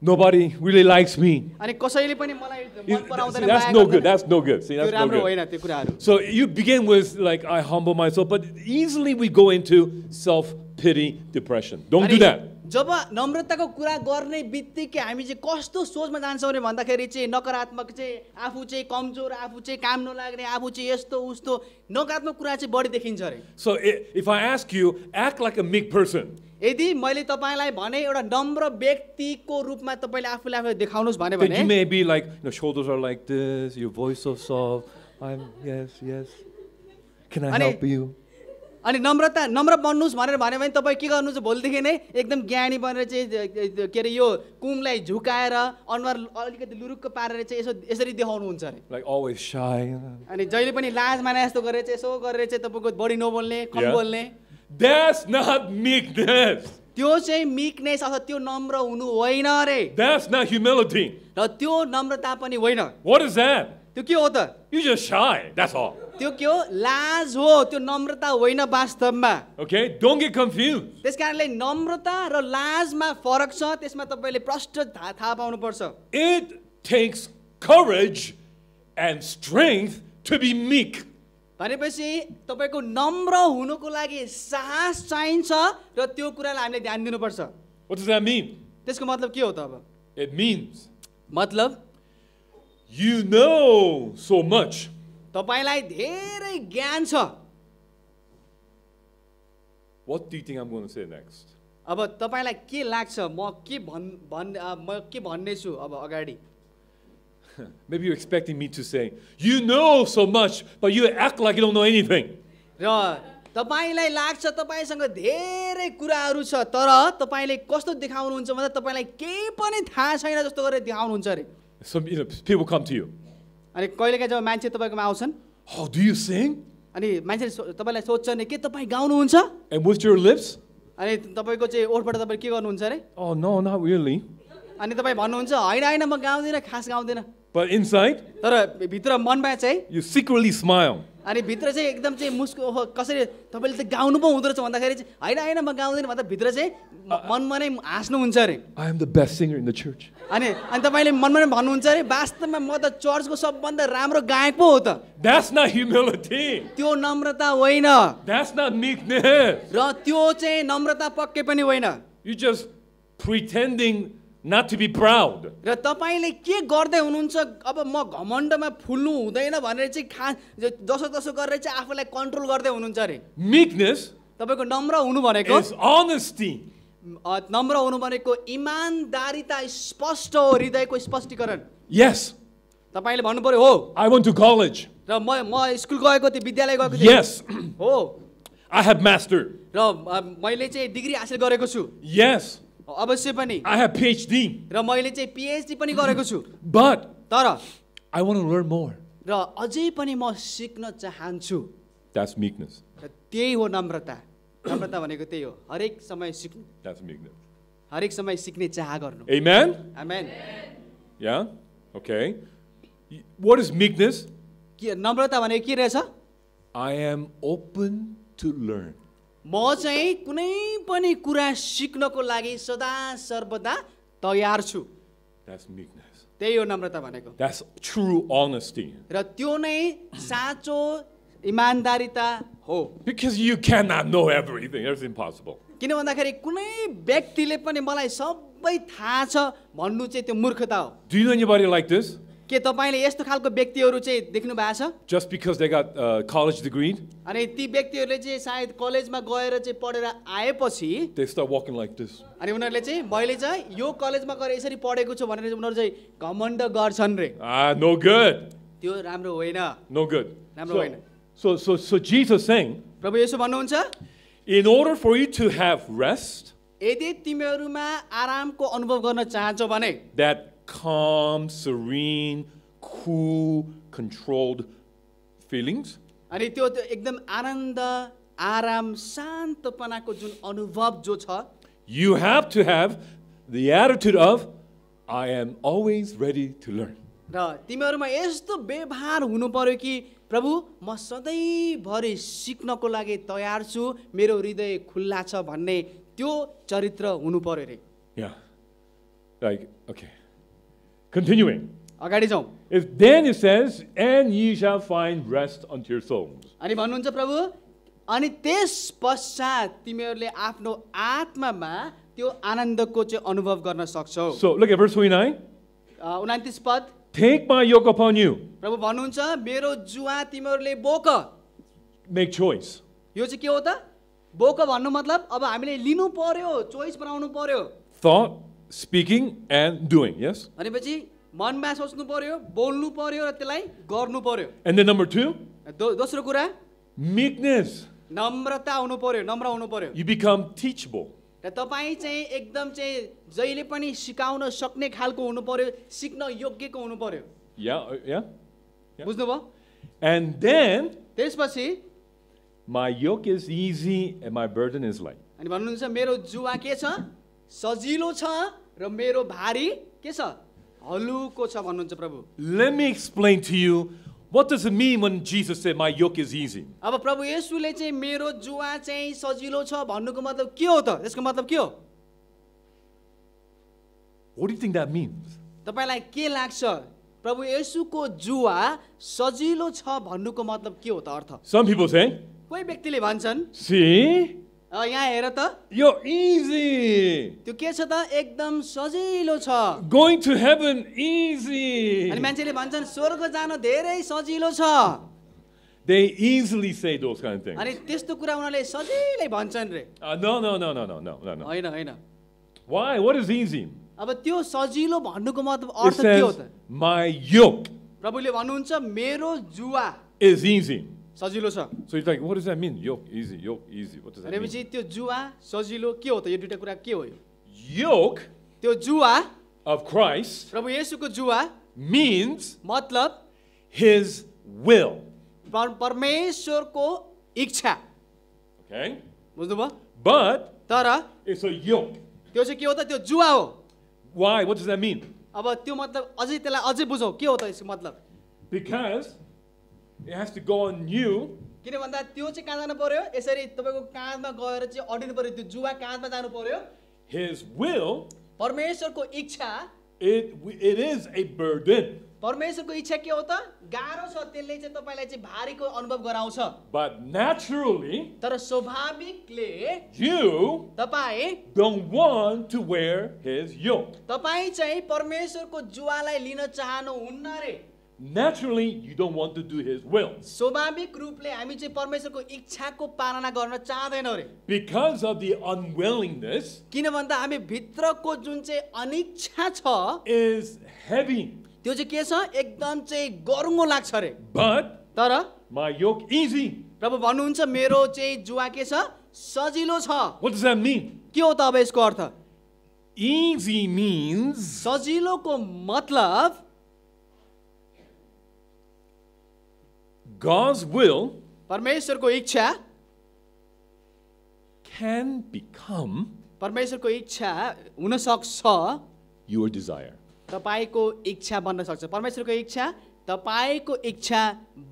Nobody really likes me. अनि कसैले पनि मलाई मन पराउँदैन, That's माया no गर्दैन। good. That's no good. See, त्यो that's no राम्रो good. होइन त्यो कुराहरू। So you begin with like, I humble myself, but easily we go into self-pity, depression. Don't do अनि that. जब नम्रताको कुरा गर्ने बित्तिकै हामी चाहिँ कस्तो सोचमा जान्छौँ भने भन्दाखेरि चाहिँ नकारात्मक चाहिँ आफू चाहिँ कमजोर, आफू चाहिँ काम नलाग्ने, आफू चाहिँ यस्तो उस्तो नकारात्मक कुरा चाहिँ बढी देखिन्छ अरे। So if I ask you, act like a meek person. यदि मैले तपाईँलाई भने एउटा नम्र व्यक्तिको रूपमा तपाईँले आफूले आफूलाई देखाउनुहोस् भने Then you may be like, shoulders are like this, your voice so soft. Yes. Can I help you? अनि नम्र बन्नुहोस् भनेर भन्यो भने तपाईँ के गर्नुहुन्छ भोलिदेखि नै एकदम ज्ञानी बनेर चाहिँ के अरे यो कुमलाई झुकाएर अनुहार अलिकति लुरुक्क पारेर चाहिँ यसरी देखाउनुहुन्छ अरे। Like always shy. अनि जहिले पनि लाज माने जस्तो गरेर चाहिँ यसो गरेर चाहिँ तपाईँको बढी नबोल्ने, कम Yeah. बोल्ने, That's not meekness. त्यो चाहिँ मिकनेस अथवा त्यो नम्र हुनु होइन अरे, That's not humility. र त्यो नम्रता पनि होइन। What is that? त्यो के हो त? You're just shy. That's all. त्यो के हो? लाज हो, त्यो नम्रता होइन वास्तवमा। Okay? Don't get confused. त्यस कारणले नम्रता र लाजमा फरक छ, त्यसमा तपाईँले प्रष्ट थाहा पाउनुपर्छ। It takes courage and strength to be meek. भनेपछि तपाईँको नम्र हुनुको लागि साहस चाहिन्छ र त्यो कुरालाई हामीले ध्यान दिनुपर्छ। What does that mean? त्यसको मतलब के हो त अब? It means मतलब You know so much. तपाईलाई धेरै ज्ञान छ। What do you think I'm going to say next? अब तपाईलाई के लाग्छ म के भन्ने छु अब अगाडि? Maybe you're expecting me to say, you know so much, but you act like you don't know anything. र तपाईलाई लाग्छ तपाईसँग धेरै कुराहरू छ तर तपाईले कस्तो देखाउनुहुन्छ भन्दा तपाईलाई केही पनि थाहा छैन जस्तो गरेर देखाउनुहुन्छ अरे। Some people come to you. अनि कहिलेकाहीँ जब मान्छे तपाईँकोमा आउँछन् Oh, do you sing? अनि मान्छेले तपाईँलाई सोध्छन् के तपाईँ गाउनुहुन्छ? And with your lips? अनि तपाईँको चाहिँ ओठबाट तपाईँ के गर्नुहुन्छ अरे? Oh, no, not really. अनि तपाईँ भन्नुहुन्छ होइन होइन म गाउँदिनँ, खास गाउँदिनँ। But inside, तर भित्र मनमा चाहिँ you secretly smile. अनि भित्र चाहिँ एकदम चाहिँ मुस्को ओहो कसरी तपाईँले त गाउनु पो हुँदो रहेछ भन्दाखेरि चाहिँ होइन होइन म गाउँदिनँ भन्दा भित्र चाहिँ मनमा नै हाँस्नुहुन्छ अरे। I am the best singer in the church. अनि तपाईँले मनमा नै भन्नुहुन्छ अरे वास्तवमा म त चर्चको सबभन्दा राम्रो गायक पो हो त। That's not humility. त्यो नम्रता होइन That's not meekness. र त्यो चाहिँ नम्रता पक्कै पनि होइन। You're just pretending not to be proud. र तपाईँले के गर्दै हुनुहुन्छ अब म घमण्डमा फुल्नु हुँदैन भनेर चाहिँ जसो तसो गरेर चाहिँ आफूलाई कन्ट्रोल गर्दै हुनुहुन्छ अरे। Meekness तपाईँको नम्र हुनु भनेको is honesty. नम्र हुनु भनेको इमानदारिता स्पष्ट हो, हृदयको स्पष्टीकरण। Yes, तपाईँले भन्नु पर्यो हो I went to college. र म स्कुल गएको थिएँ, विद्यालय गएको थिएँ। Yes, हो I have mastered. र मैले चाहिँ डिग्री हासिल गरेको छु। Yes, अवश्य पनि। I have PhD. र मैले चाहिँ पिएचडी पनि गरेको छु। But तर I want to learn more. र अझै पनि म सिक्न चाहन्छु। That's meekness. र त्यही हो नम्रता। नम्रता भनेको त्यही हो, हरेक समय सिक्नु, That's meekness. हरेक समय सिक्ने चाह गर्नु। Amen? Amen. Yeah? Okay. What is meekness? के नम्रता भनेको के रहेछ? I am open to learn. म चाहिँ कुनै पनि कुरा सिक्नको लागि सदा सर्वदा तयार छु। That's meekness. त्यही हो नम्रता भनेको। That's true honesty. र त्यो नै साँचो इमानदारिता हो। Because you cannot know everything. That's impossible. किन भन्दाखेरि कुनै व्यक्तिले पनि मलाई सबै थाहा छ भन्नु चाहिँ त्यो मूर्खता हो। Do you know anybody like this? के तपाईँले यस्तो खालको व्यक्तिहरू चाहिँ देख्नु भएको छ? Just because they got a college degree, अनि ती व्यक्तिहरूले चाहिँ सायद कलेजमा गएर चाहिँ पढेर आएपछि they start walking like this. अनि उनीहरूले चाहिँ मैले चाहिँ यो कलेजमा गएर यसरी पढेको छु भनेर उनीहरू चाहिँ घमण्ड गर्छन् रे। Ah, no good. त्यो राम्रो होइन, No good. राम्रो होइन। So Jesus saying, प्रभु येशू भन्नुहुन्छ in order for you to have rest, यदि तिमीहरूमा आरामको अनुभव गर्न चाहन्छौ भने that calm, serene, cool, controlled feelings, अनि त्यो एकदम आनन्द आराम शान्तपनाको जुन अनुभव जो छ you have to have the attitude of, I am always ready to learn. र तिमीहरूमा यस्तो व्यवहार हुनु पर्यो कि प्रभु म सधैँभरि सिक्नको लागि तयार छु, मेरो हृदय खुल्ला छ भन्ने त्यो चरित्र हुनु पर्यो रे। Yeah. Like, okay. Continuing. अगाडि जाउँ। Then it says, and ye shall find rest unto your souls. अनि भन्नुहुन्छ प्रभु अनि त्यस पश्चात तिमीहरूले आफ्नो आत्मामा त्यो आनन्दको चाहिँ अनुभव गर्न सक्छौ। So look at verse 29. 29 पद। Take my yoke upon you. प्रभु भन्नुहुन्छ मेरो जुवा तिमीहरूले बोक। Make choice. यो चाहिँ के हो त? बोक भन्नु मतलब अब हामीले लिनु पर्यो, चोइस बनाउनु पर्यो। Thought, speaking, and doing. Yes? भनेपछि मनमा सोच्नु पर्यो, बोल्नु पर्यो र त्यसलाई गर्नु पर्यो। And then number 2, दोस्रो कुरा meekness. नम्रता हुनु पर्यो, नम्र हुनु पर्यो। You become teachable. र तपाईँ चाहिँ एकदम चाहिँ जहिले पनि सिकाउन सक्ने खालको हुनु पर्यो, सिक्न योग्यको हुनु पर्यो। Yeah? बुझ्नुभयो? And then, त्यसपछि my yoke is easy and my burden is light. अनि भन्नुहुन्छ मेरो जुवा के छ? सजिलो छ र मेरो भारी के छ? हलुको छ भन्नुहुन्छ प्रभु। Let me explain to you, what does it mean when Jesus said, my yoke is easy? अब प्रभु येशूले चाहिँ मेरो जुवा चाहिँ सजिलो छ भन्नुको मतलब के हो त? यसको मतलब के हो? What do you think that means? तपाईलाई के लाग्छ? प्रभु येशूको जुवा सजिलो छ भन्नुको मतलब के हो त अर्थ? Some people say, कोही व्यक्तिले भन्छन् see, यहाँ हेर त You're easy. त्यो के छ त एकदम सजिलो छ Going to heaven, easy. अनि मान्छेले भन्छन् स्वर्ग जान धेरै सजिलो छ They easily say those kind of things. अनि त्यस्तो कुरा उनीहरूले सजिलै भन्छन् रे No. होइन होइन Why? What is easy? अब त्यो सजिलो भन्नुको मतलब It अर्थ के हो says, त my yoke प्रभुले भन्नुहुन्छ मेरो जुवा is easy. सजिलो छ So it's like, what does that mean? Yoke, easy. What does that mean? भनेपछि त्यो जुवा सजिलो के हो त यो दुईटा कुरा के हो यो Yoke त्यो जुवा of Christ प्रभु येशूको जुवा means मतलब his will. परमेश्वरको इच्छा Okay? बुझ्नुभयो But तर it's a yoke. त्यो चाहिँ के हो त त्यो जुवा हो Why? What does that mean? अब त्यो मतलब अझै त्यसलाई अझै बुझौ के हो त यसको मतलब Because it has to go on you. किन भन्दा त्यो चाहिँ कहाँ जानु पर्यो यसरी तपाईँको काँधमा गएर चाहिँ अडिनु पर्यो त्यो जुवा काँधमा जानु पर्यो His will, परमेश्वरको इच्छा it is a burden. परमेश्वरको इच्छा के हो त गाह्रो छ त्यसले चाहिँ तपाईँलाई चाहिँ भारीको अनुभव गराउँछ But naturally, तर स्वाभाविकले you तपाईँ don't want to wear his yoke. तपाईँ चाहिँ परमेश्वरको जुवालाई लिन चाहनुहुन्न रे Naturally, you don't want to do his will. स्वाभाविक रूपले हामी चाहिँ परमेश्वरको इच्छाको पालना गर्न चाहदैनौँ रे Because of the unwillingness किन भन्दा हामी भित्रको जुन चाहिँ अनिच्छा छ is heavy. त्यो चाहिँ के छ एकदम चाहिँ गरुङ्गो लाग्छ रे But तर my yoke easy. प्रभु भन्नुहुन्छ मेरो चाहिँ जुवा के छ सजिलो छ What does that mean? के हो त अब यसको अर्थ Easy means सजिलोको मतलब God's will परमेश्वरको इच्छा can become परमेश्वरको इच्छा हुन सक्छ your desire. तपाईको इच्छा बन्न सक्छ परमेश्वरको इच्छा तपाईको इच्छा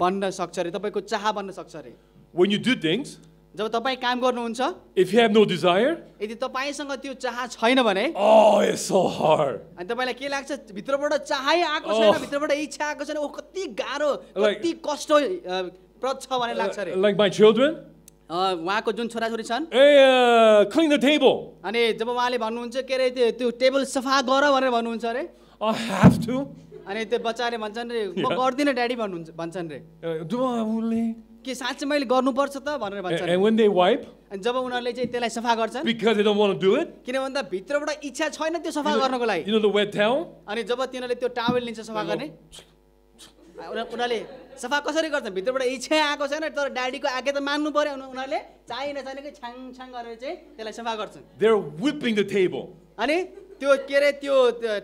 बन्न सक्छ रे तपाईको चाह बन्न सक्छ रे When you do things, जब तपाईँ काम गर्नुहुन्छ if you have no desire, यदि तपाईँसँग त्यो चाह छैन भने oh, it's so hard. अनि तपाईँलाई के लाग्छ भित्रबाट चाहै आएको छैन भित्रबाट इच्छा आएको छैन ओ कति गाह्रो कति कष्ट प्रद छ भन्ने लाग्छ रे Like my children, उहाँको जुन छोराछोरी छन् hey, clean the table. अनि जब उहाँले भन्नुहुन्छ के अरे त्यो टेबल सफा गर भनेर भन्नुहुन्छ अरे I have to. अनि त्यो बच्चाले भन्छन् रे म गर्दिनँ ड्याडी भन्नुहुन्छ भन्छन् रे Do I really? के साँच्चै मैले गर्नुपर्छ त भनेर भन्छन् And when they wipe, अनि जब उनीहरूले चाहिँ त्यसलाई सफा गर्छन् because they don't want to do it, किन भन्दा भित्रबाट इच्छा छैन त्यो सफा गर्नको लागि you know the wet towel? अनि जब तिनीहरूले त्यो टावेल लिन्छ सफा गर्ने उनीहरूले सफा कसरी गर्छन् भित्रबाट इच्छा आएको छैन तर ड्याडीको आज्ञा त मान्नु पर्यो उनीहरूले चाहिँ नचाहिनेकै छाङ छाङ गरेर चाहिँ त्यसलाई सफा गर्छन् They're whipping the table. अनि त्यो के अरे त्यो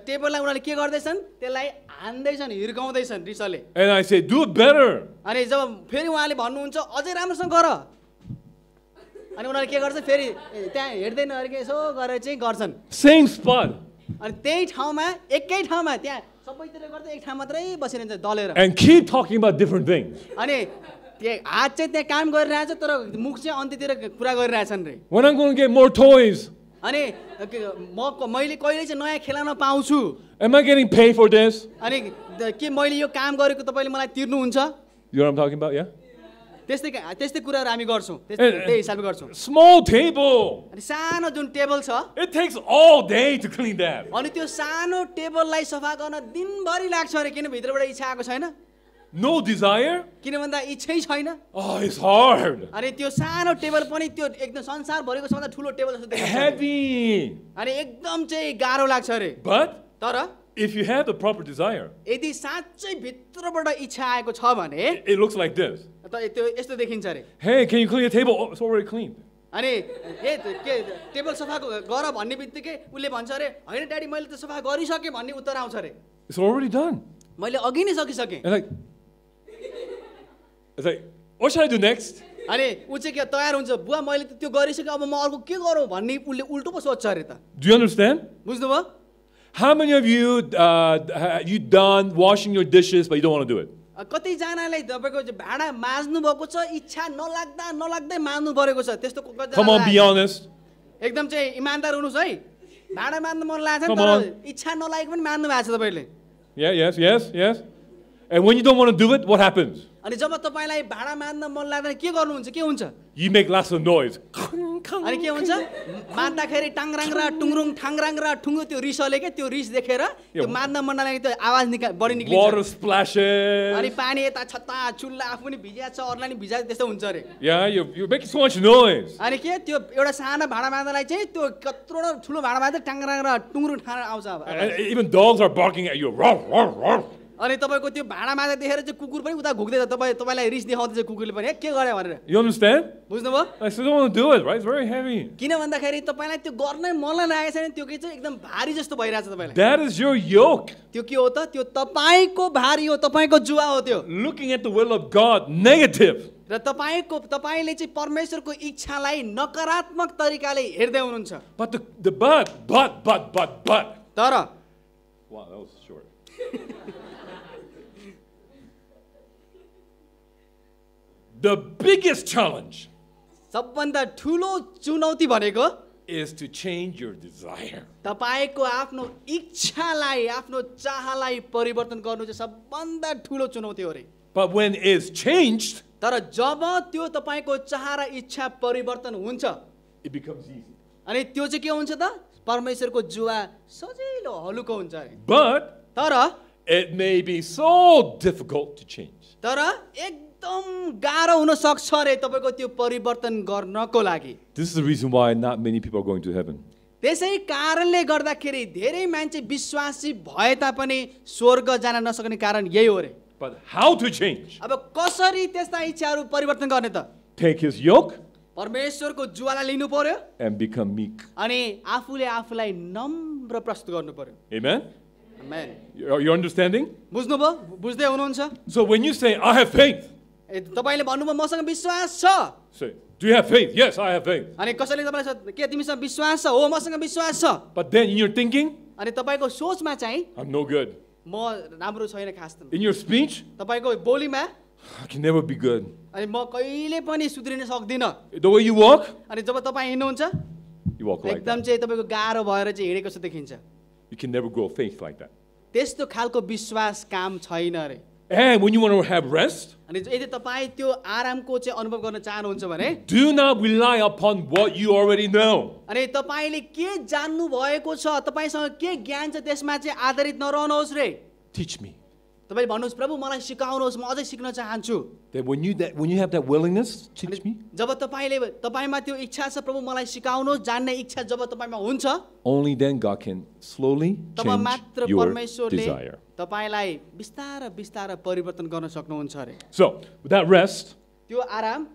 टेबललाई उनीहरूले के गर्दैछन् त्यसलाई हान्दैछन् हिर्काउँदैछन् रिसले And I say, do it better. अनि जब फेरि उहाँले भन्नुहुन्छ अझै राम्रोसँग गर अनि उनीहरूले के गर्छ फेरि त्यहाँ हेर्दै नहेरेको यसो गरेर चाहिँ गर्छन् Same spot. अनि त्यही ठाउँमा एकै ठाउँमा त्यहाँ सबैतिर गर्दा एक ठाउँ मात्रै बसिरहन्छ दलेर And keep talking about different things. अनि त्यो हात चाहिँ त्यहाँ काम गरिरहेछ तर मुख चाहिँ अन्त्यतिर कुरा गरिरहेछन् रे When I'm going to get more toys? अनि मैले कहिले चाहिँ नयाँ खेलाउन पाउँछु Am I getting paid for this? अनि के मैले यो काम गरेको तपाईँले मलाई तिर्नुहुन्छ You know what I'm talking about, yeah? त्यस्तै कुराहरू हामी गर्छौँ त्यही हिसाबले गर्छौँ Small table. अनि सानो जुन टेबल छ It takes all day to clean that. अनि त्यो सानो टेबललाई सफा गर्न दिनभरि लाग्छ अरे किन भित्रबाट इच्छा आएको छैन No desire? किन भन्दा इच्छै छैन Oh, it's hard. अनि त्यो सानो टेबल पनि त्यो एकदम संसारभरिको सबभन्दा ठुलो टेबल जस्तो देखिन्छ Heavy. अनि एकदम चाहिँ गाह्रो लाग्छ अरे But तर if you have the proper desire, यदि साँच्चै भित्रबाट इच्छा आएको छ भने it looks like this. त्यो यस्तो देखिन्छ अरे Hey, can you clean the table? Oh, it's already cleaned. अनि के टेबल सफा गर भन्ने बित्तिकै उसले भन्छ अरे होइन ड्याडी मैले त सफा गरिसकेँ भन्ने उत्तर आउँछ अरे It's already done. मैले अघि नै सकिसकेँ And it's like, what should I do next? अनि ऊ चाहिँ के तयार हुन्छ बुवा मैले त त्यो गरिसकेँ अब म अर्को के गरौँ भन्ने उसले उल्टो पो सोध्छ अरे त Do you understand? बुझ्नुभयो How many of you you done washing your dishes but you don't want to do it? कतिजनालाई तपाईँको भाँडा माझ्नु भएको छ इच्छा नलाग्दै माझ्नु परेको छ त्यस्तो Come on, be honest. एकदम चाहिँ इमान्दार हुनुहोस् है भाँडा माझ्नु मन लाग्छ Come तर on. इच्छा नलागेको पनि मान्नु भएको छ तपाईँले Yeah, yes. And when you don't want to do it, what happens? अनि जब तपाईलाई भाडा मान्न मन लाग्दैन के गर्नुहुन्छ के हुन्छ You make lots of noise. अनि के हुन्छ मान्दाखेरि टाङराङ र टुङरुङ ठाङराङ र ठुङ्गो त्यो रिसले के त्यो रिस देखेर त्यो मान्न मन नलागेको त्यो आवाज बढी निक्लिन्छ Water splashes. अनि पानी यता छत्ता चुल्ला आफू पनि भिजाएको छ अरूलाई पनि भिजाएको त्यस्तो हुन्छ अरे Yeah, you're making so much noise. अनि के त्यो एउटा सानो भाडा मान्नलाई चाहिँ त्यो कत्रो ठुलो भाडा मान्दा टाङराङ र टुङरुङ ठाङ आउँछ अब And even dogs are barking at you. Roar, roar, roar. अनि तपाईको त्यो भाडा मान्दा देखेर चाहिँ कुकुर पनि उता घुक्दैछ तपाईलाई रिस देखाउँदैछ कुकुरले पनि के गरे भनेर You understand? बुझ्नुभयो I still don't want to do it, right? It's very heavy. किन भन्दाखेरि तपाईलाई त्यो गर्नै मनलाई लागेको छैन त्यो के चाहिँ एकदम भारी जस्तो भइरहेछ तपाईलाई That is your yoke. त्यो के हो त त्यो तपाईको भारी हो तपाईको जुवा हो त्यो Looking at the will of God, negative. र तपाईले चाहिँ परमेश्वरको इच्छालाई नकारात्मक तरिकाले हेर्दै हुनुहुन्छ But but. तर Wow, that was short. The biggest challenge सबभन्दा ठुलो चुनौती भनेको is to change your desire. तपाईको आफ्नो इच्छालाई आफ्नो चाहलाई परिवर्तन गर्नु चाहिँ सबभन्दा ठुलो चुनौती हो रे But when it's changed, तर जब त्यो तपाईको चाह र इच्छा परिवर्तन हुन्छ it becomes easy. अनि त्यो चाहिँ के हुन्छ त परमेश्वरको जुवा सजिलो हलुको हुन्छ अरे But तर it may be so difficult to change. तर एकदम गाह्रो हुन सक्छ रे तपाईको त्यो परिवर्तन गर्नको लागि This is the reason why not many people are going to heaven. त्यसै कारणले गर्दाखेरि धेरै मान्छे विश्वासी भए तापनि स्वर्ग जान नसक्ने कारण यही हो रे But how to change? अब कसरी त्यस्ता इच्छाहरू परिवर्तन गर्ने त Take his yoke परमेश्वरको जुवालाई लिनु पर्यो and become meek. अनि आफूले आफूलाई नम्र प्रस्तुत गर्नु पर्यो Amen? Amen You're understanding? बुझ्नुभयो बुझ्दै हुनुहुन्छ So when you say, I have faith, तपाईले भन्नुभयो मसँग विश्वास छ say, do you have faith? Yes, I have faith. अनि कसैले तपाईँलाई के तिमीसँग विश्वास छ हो मसँग विश्वास छ But then in your thinking, अनि तपाईँको सोचमा चाहिँ I'm no good. म राम्रो छैन खास त In your speech, तपाईँको बोलीमा I can never be good. अनि म कहिले पनि सुध्रिन सक्दिनँ The way you walk, अनि जब तपाईँ हिँड्नुहुन्छ you walk like एकदम that. चाहिँ तपाईँको गाह्रो भएर चाहिँ हिँडेको जस्तो देखिन्छ You can never grow faith like that. त्यस्तो खालको विश्वास काम छैन अरे And when you want to have rest, अनि यदि तपाईँ त्यो आरामको चाहिँ अनुभव गर्न चाहनुहुन्छ भने do not rely upon what you already know. अनि तपाईँले के जान्नु भएको छ तपाईँसँग के ज्ञान छ त्यसमा चाहिँ आधारित नरहनुहोस् रे Teach me. तपाईले भन्नुहोस् प्रभु मलाई सिकाउनुहोस् म अझै सिक्न चाहन्छु That when you have that willingness, teach me. जब तपाईमा त्यो इच्छा छ प्रभु मलाई सिकाउनुहोस् जान्ने इच्छा जब तपाईमा हुन्छ Only then God can slowly तब change मात्र your परमेश्वरले desire. तपाईलाई बिस्तार बिस्तार परिवर्तन गर्न सक्नुहुन्छ अरे So, with that rest, त्यो आराम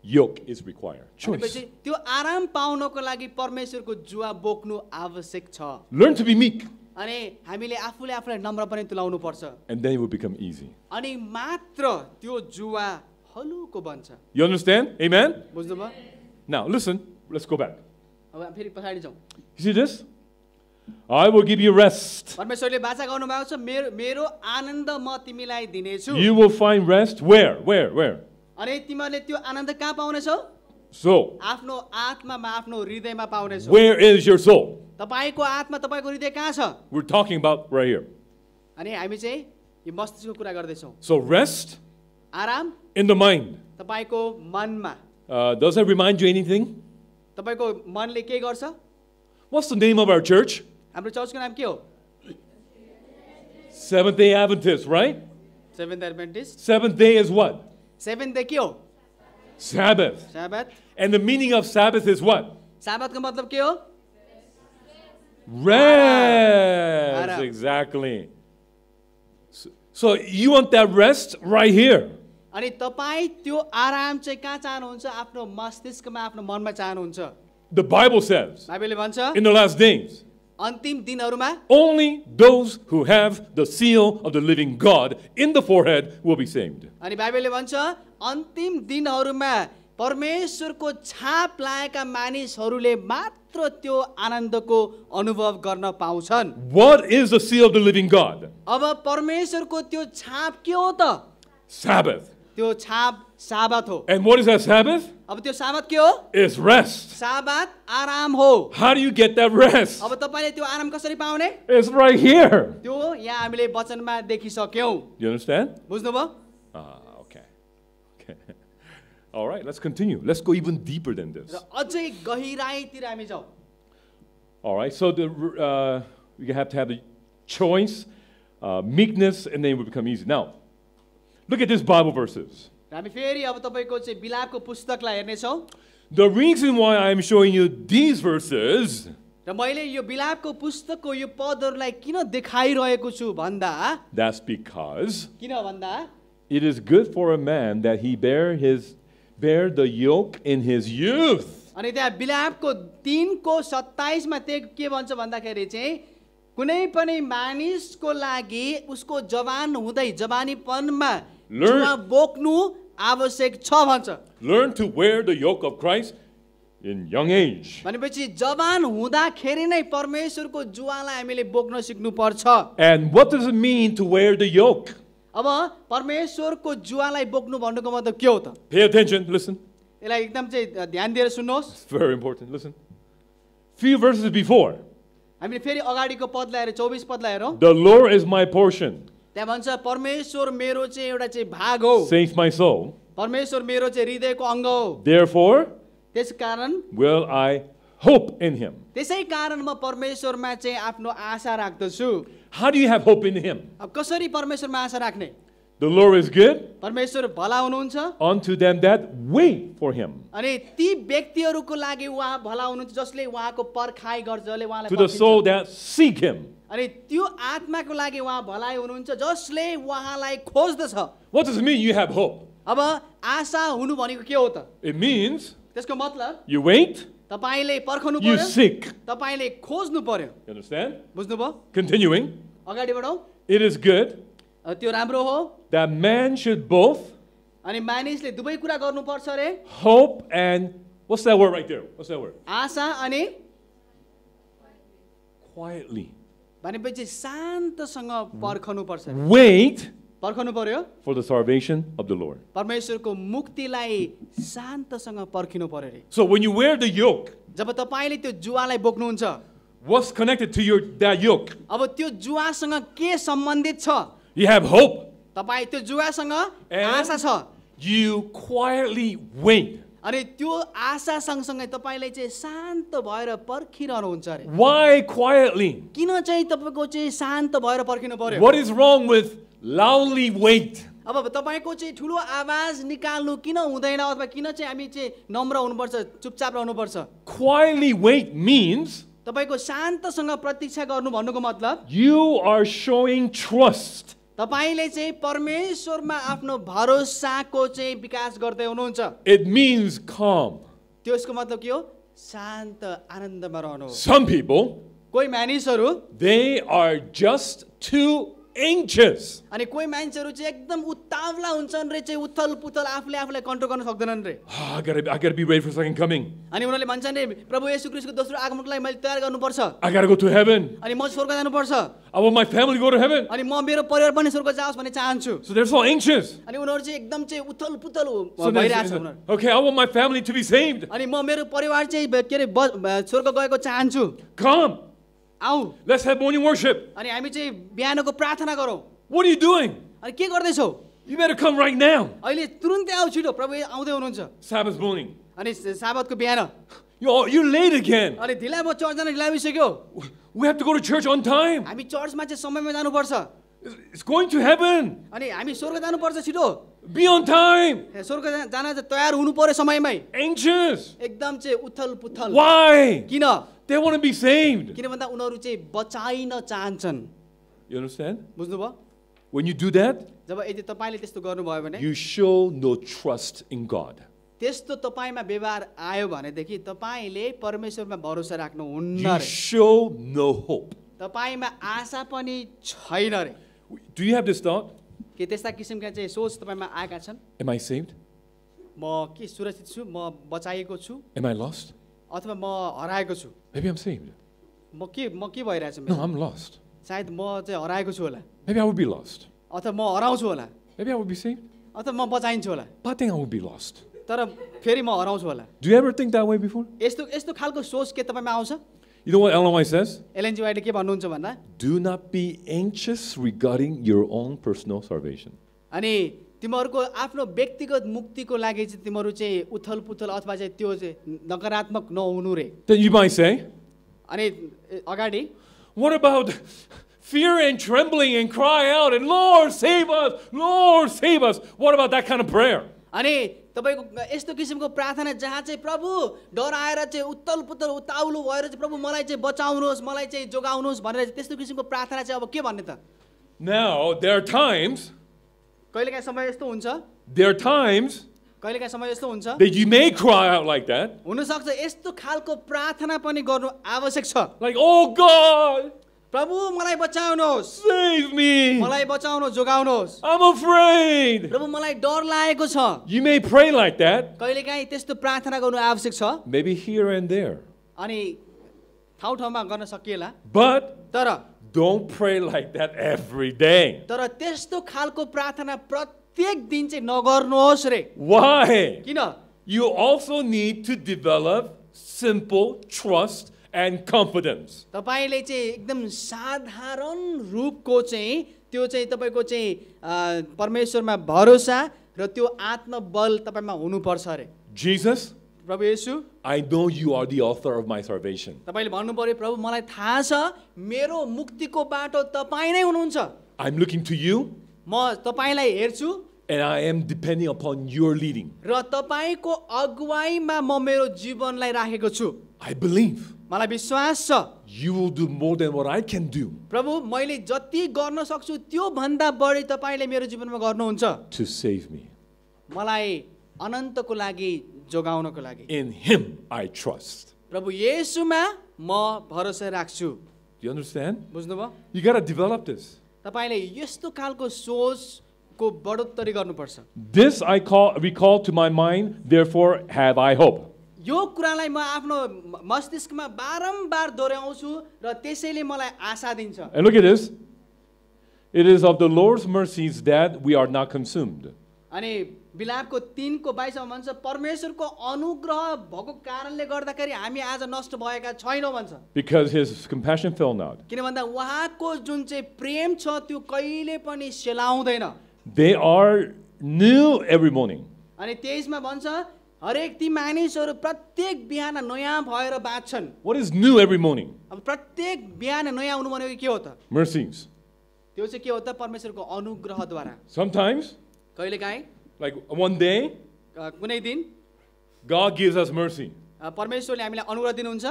yoke is required. भनेपछि Choice. त्यो आराम पाउनको लागि परमेश्वरको जुवा बोक्नु आवश्यक छ Learn to be meek, अनि हामीले आफूले आफूलाई नम्र पनि तुलाउनु पर्छ and then it will become easy. अनि मात्र त्यो जुवा हलुको बन्छ You understand? Amen? बुझ्नुभयो Now, listen. Let's go back. अब फेरि पछाडि जाउँ You see this? I will give you rest. परमेश्वरले वाचा गर्नु भएको छ मेरो आनन्द म तिमीलाई दिनेछु You will find rest where? अनि तिमीहरूले त्यो आनन्द कहाँ पाउनेछौ So, आफ्नो आत्मामा आफ्नो हृदयमा पाउनेछौ where is your soul? तपाईको आत्मा तपाईको हृदय कहाँ छ We're talking about right here. अनि हामी चाहिँ यो मस्तिष्कको कुरा गर्दैछौँ So, rest आराम in the mind. तपाईको मनमा Does that remind you anything? तपाईको मनले के गर्छ What's the name of our church? हाम्रो चर्चको नाम के हो Seventh day Adventist, right? Seventh Adventist Seventh day is what? Seventh day के हो Sabbath. साबत And the meaning of Sabbath is what? साबतको मतलब के हो Rest. Aram. Exactly. So you want that rest right here. अनि तपाईँ त्यो आराम चाहिँ कहाँ चाहनुहुन्छ आफ्नो मस्तिष्कमा आफ्नो मनमा चाहनुहुन्छ The Bible says बाइबलले भन्छ in the last days, अन्तिम दिनहरूमा only those who have the seal of the living God in the forehead will be saved. अनि बाइबलले भन्छ अन्तिम दिनहरूमा परमेश्वरको छाप लागेका मानिसहरूले मात्र त्यो आनन्दको अनुभव गर्न पाउँछन् What is the seal of the living God? अब परमेश्वरको त्यो छाप के हो त Sabbath. त्यो छाप साबात हो। And what is that Sabbath? अब त्यो साबात के हो? It's rest. साबात आराम हो। How do you get that rest? अब तपाईले त्यो आराम कसरी पाउने? It's right here. त्यो यहाँ हामीले वचनमा देखिसक्यौं। You understand? बुझ्नुभयो? Okay. Okay. All right, let's continue. Let's go even deeper than this. र अझै गहिराईतिर हामी जाउँ। All right, so we have to have the choice, meekness, and then it will become easy. Now, look at these Bible verses. हामी फेरि अब तपाईको चाहिँ बिलापको पुस्तकलाई हेर्नेछौँ। The reason why I'm showing you these verses र मैले यो बिलापको पुस्तकको यो पदहरूलाई किन देखाइरहेको छु भन्दा, that's because किन भन्दा it is good for a man that he bear the yoke in his youth. अनि त्यहाँ बिलापको 3:27 मा के भन्छ भन्दाखेरि चाहिँ कुनै पनि मानिसको लागि उसको जवान हुँदै जवानीपनमा जुवा बोक्नु आवश्यक छ भन्छ। Learn to wear the yoke of Christ in young age. भनेपछि जवान हुँदाखेरि नै परमेश्वरको जुवालाई हामीले बोक्न सिक्नु पर्छ। And what does it mean to wear the yoke? अब परमेश्वरको जुवालाई बोक्नु भन्नुको मतलब के हो त? Pay attention, listen. यसलाई एकदम चाहिँ ध्यान दिएर सुन्नुहोस्। It's very important, listen. Few verses before. हामीले फेरि अगाडिको पदलाई हेरौँ, 24 पदलाई हेरौँ। The Lord is my portion. त्यहाँ भन्छ परमेश्वर मेरो चाहिँ एउटा चाहिँ भाग हो। Saves my soul. परमेश्वर मेरो चाहिँ हृदयको अङ्ग हो। Therefore, त्यसकारण will I hope in him. त्यसै कारण म परमेश्वरमा चाहिँ आफ्नो आशा राख्दछु। How do you have hope in him? अब कसरी परमेश्वरमा आशा राख्ने? The Lord is good परमेश्वर भला हुनुहुन्छ unto them that wait for him. अनि ती व्यक्तिहरूको लागि उहाँ भला हुनुहुन्छ जसले उहाँको पर्खाइ गर्छ, जसले उहाँलाई To the पर्खिन्छ। soul that seek him. अनि त्यो आत्माको लागि उहाँ भलाइ हुनुहुन्छ जसले उहाँलाई खोज्दछ। What does it mean you have hope? अब आशा हुनु भनेको के हो त? It means त्यसको मतलब you wait, तपाईले पर्खनु you पर्यो, seek. तपाईले खोज्नु पर्यो। You understand? बुझ्नुभयो? Continuing. अगाडि बढौँ। It is good त्यो राम्रो हो that man should both अनि मानिसले दुवै कुरा गर्नुपर्छ रे, hope and what's that word right there? What's that word? आशा अनि Quietly. भनेपछि शान्तसँग पर्खनु पर्छ, Wait पर्खनु पर्यो। for the salvation of the Lord. परमेश्वरको मुक्तिलाई शान्तसँग पर्खिनु पर्यो रे। So when you wear the yoke, जब तपाईले त्यो जुवालाई बोक्नुहुन्छ, what's connected to that yoke? अब त्यो जुवासँग के सम्बन्धित छ? You have hope. तपाईँ त्यो जुवासँग And आशा छ you quietly wait. अनि त्यो आशा सँगसँगै तपाईले चाहिँ शान्त भएर पर्खिरहनुहुन्छ अरे। Why quietly? किन चाहिँ तपाईको चाहिँ शान्त भएर पर्खिनु पर्यो? What is wrong with loudly wait? अब तपाईको चाहिँ ठुलो आवाज निकाल्नु किन हुँदैन अथवा किन चाहिँ हामी चाहिँ नम्र हुनुपर्छ, चुपचाप रहनुपर्छ? Quietly wait means तपाईको शान्तसँग प्रतीक्षा गर्नु भन्नुको मतलब you are showing trust. तपाईले चाहिँ परमेश्वरमा आफ्नो भरोसाको चाहिँ विकास गर्दै हुनुहुन्छ। It means calm. त्यसको मतलब के हो? शान्त आनन्दमा रहनु हो। Some people, कोही मानिसहरू they are just too anxious. अनि कोही मान्छेहरू चाहिँ एकदम उतावला हुन्छन् रे, चाहिँ उथल पुथल आफूले आफूलाई कन्ट्रोल गर्न सक्दैनन् रे। I gotta be ready for second coming. अनि उनीहरूले भन्छन् रे प्रभु येशू ख्रीष्टको दोस्रो आगमनको लागि मैले तयार गर्नुपर्छ, I gotta go to heaven. अनि म स्वर्ग जानुपर्छ, I want my family to go to heaven. अनि म मेरो परिवार पनि स्वर्ग जाओस् भन्ने चाहन्छु। So they're so anxious. अनि उनीहरू चाहिँ एकदम चाहिँ उथल पुथल So भइरहेछ उनीहरू। okay, I want my family to be saved. अनि म मेरो परिवार चाहिँ के अरे स्वर्ग गएको चाहन्छु। Come, आऊ let's have morning worship. अनि हामी चाहिँ बिहानको प्रार्थना गरौँ। What are you doing? अनि के गर्दैछौ? You better come right now. अहिले तुरुन्तै आऊ, छिटो प्रभु आउँदै हुनुहुन्छ। Sabbath morning. अनि साबतको बिहान You're late again. अनि ढिला भयो, चर्च जान ढिला भइसक्यो। We have to go to church on time. हामी चर्चमा चाहिँ समयमा जानुपर्छ It's going to heaven. अनि हामी स्वर्ग जानुपर्छ, छिटो Be on time. स्वर्ग जान चाहिँ तयार हुनु पर्यो समयमै। Anxious. एकदम चाहिँ उथल पुथल। Why? किन? They want to be saved. किन भन्दा उनीहरू चाहिँ बचाइन चाहन्छन्। You understand? बुझ्नुभयो? When you do that, जब यदि तपाईँले त्यस्तो गर्नुभयो भने you show no trust in God. त्यस्तो तपाईँमा व्यवहार आयो भनेदेखि तपाईँले परमेश्वरमा भरोसा राख्नुहुन्न You रे, show no hope. तपाईँमा आशा पनि छैन रे। Do you have this thought? के त्यस्ता किसिमका चाहिँ सोच तपाईँमा आएका छन्? Am I saved? म के सुरक्षित छु, म बचाइएको छु, Am I lost? अथवा म हराएको छु? Maybe I'm saved. म के भइरहेछ? No, I'm lost. सायद म चाहिँ हराएको छु होला, Maybe I would be lost. अथवा म हराउँछु होला, Maybe I would be saved. अथवा म बचाइन्छु होला but I think I will be lost. तर फेरि म हराउँछु होला Do you ever think that way before? यस्तो खालको सोच के तपाईँमा आउँछ You know what Ellen White says? Ellen G वाइटले के भन्नुहुन्छ भन्दा Do not be anxious regarding your own personal salvation. अनि तिमीहरूको आफ्नो व्यक्तिगत मुक्तिको लागि चाहिँ तिमीहरू चाहिँ उथल पुथल अथवा चाहिँ त्यो चाहिँ नकारात्मक नहुनु रे Then you might say, अनि अगाडि what about fear and trembling and cry out and Lord save us, Lord save us? What about that kind of prayer? अनि तपाईँको यस्तो किसिमको प्रार्थना जहाँ चाहिँ प्रभु डराएर चाहिँ उत्तल पुत्तल उताउलो भएर चाहिँ प्रभु मलाई चाहिँ बचाउनुहोस् मलाई चाहिँ जोगाउनुहोस् भनेर त्यस्तो किसिमको प्रार्थना चाहिँ अब के भन्ने त Now, there are times कहिलेकाहीँ समय यस्तो हुन्छ कहिलेकाहीँ समय यस्तो हुन्छ that you may cry out like that. हुनसक्छ यस्तो खालको प्रार्थना पनि गर्नु आवश्यक छ Like, oh God, प्रभु मलाई बचाउनुहोस् save me. मलाई बचाउनुहोस् जोगाउनुहोस् I'm afraid. प्रभु मलाई डर लागेको छ You may pray like that, कहिलेकाहीँ त्यस्तो प्रार्थना गर्नु आवश्यक छ maybe here and there. अनि ठाउँमा गर्न सकिएला But तर don't pray like that every day. तर त्यस्तो खालको प्रार्थना प्रत्येक दिन चाहिँ नगर्नुहोस् रे Why? किन You also need to develop simple trust and confidence. तपाईले चाहिँ एकदम साधारण रूपको चाहिँ त्यो चाहिँ तपाईको चाहिँ परमेश्वरमा भरोसा र त्यो आत्मबल तपाईमा हुनुपर्छ रे Jesus, प्रभु येशू I know you are the author of my salvation. तपाईले भन्नु पर्यो प्रभु मलाई थाहा छ मेरो मुक्तिको बाटो तपाई नै हुनुहुन्छ I'm looking to you म तपाईलाई हेर्छु and I am depending upon your leading. र तपाईको अगुवाईमा म मेरो जीवनलाई राखेको छु I believe मलाई विश्वास छ you will do more than what I can do प्रभु मैले जति गर्न सक्छु त्यो भन्दा बढी तपाईले मेरो जीवनमा गर्नुहुन्छ to save me. मलाई अनन्तको लागि जोगाउनको लागि In Him I trust. प्रभु येशूमा म भरोसा राख्छु Do you understand? बुझ्नुभयो You got to develop this. तपाईले यस्तो खालको सोचको बढोत्तरी गर्नुपर्छ This I recall to my mind, therefore have I hope. यो कुरालाई म आफ्नो मस्तिष्कमा बारम्बार दोहोऱ्याउँछु र त्यसैले मलाई आशा दिन्छ And look at this. It is of the Lord's mercies that we are not consumed. अनि बिलापको 3 को 22 मा भन्छ परमेश्वरको अनुग्रह भएको कारणले गर्दाखेरि हामी आज नष्ट भएका छैनौं भन्छ Because His compassion fell not. किन भन्दा उहाँको जुन चाहिँ प्रेम छ त्यो कहिले पनि सेलाउँदैन They are new every morning. अनि 23 मा भन्छ हरेक ती मानिसहरू प्रत्येक बिहान नयाँ भएर बाँच्छन् What is new every morning? अब प्रत्येक बिहान नयाँ हुनु भनेको के हो त Mercies. त्यो चाहिँ के हो त परमेश्वरको अनुग्रहद्वारा Sometimes, कहिलेकाहीँ like one day, कुनै दिन God gives us mercy. परमेश्वरले हामीलाई अनुग्रह दिनुहुन्छ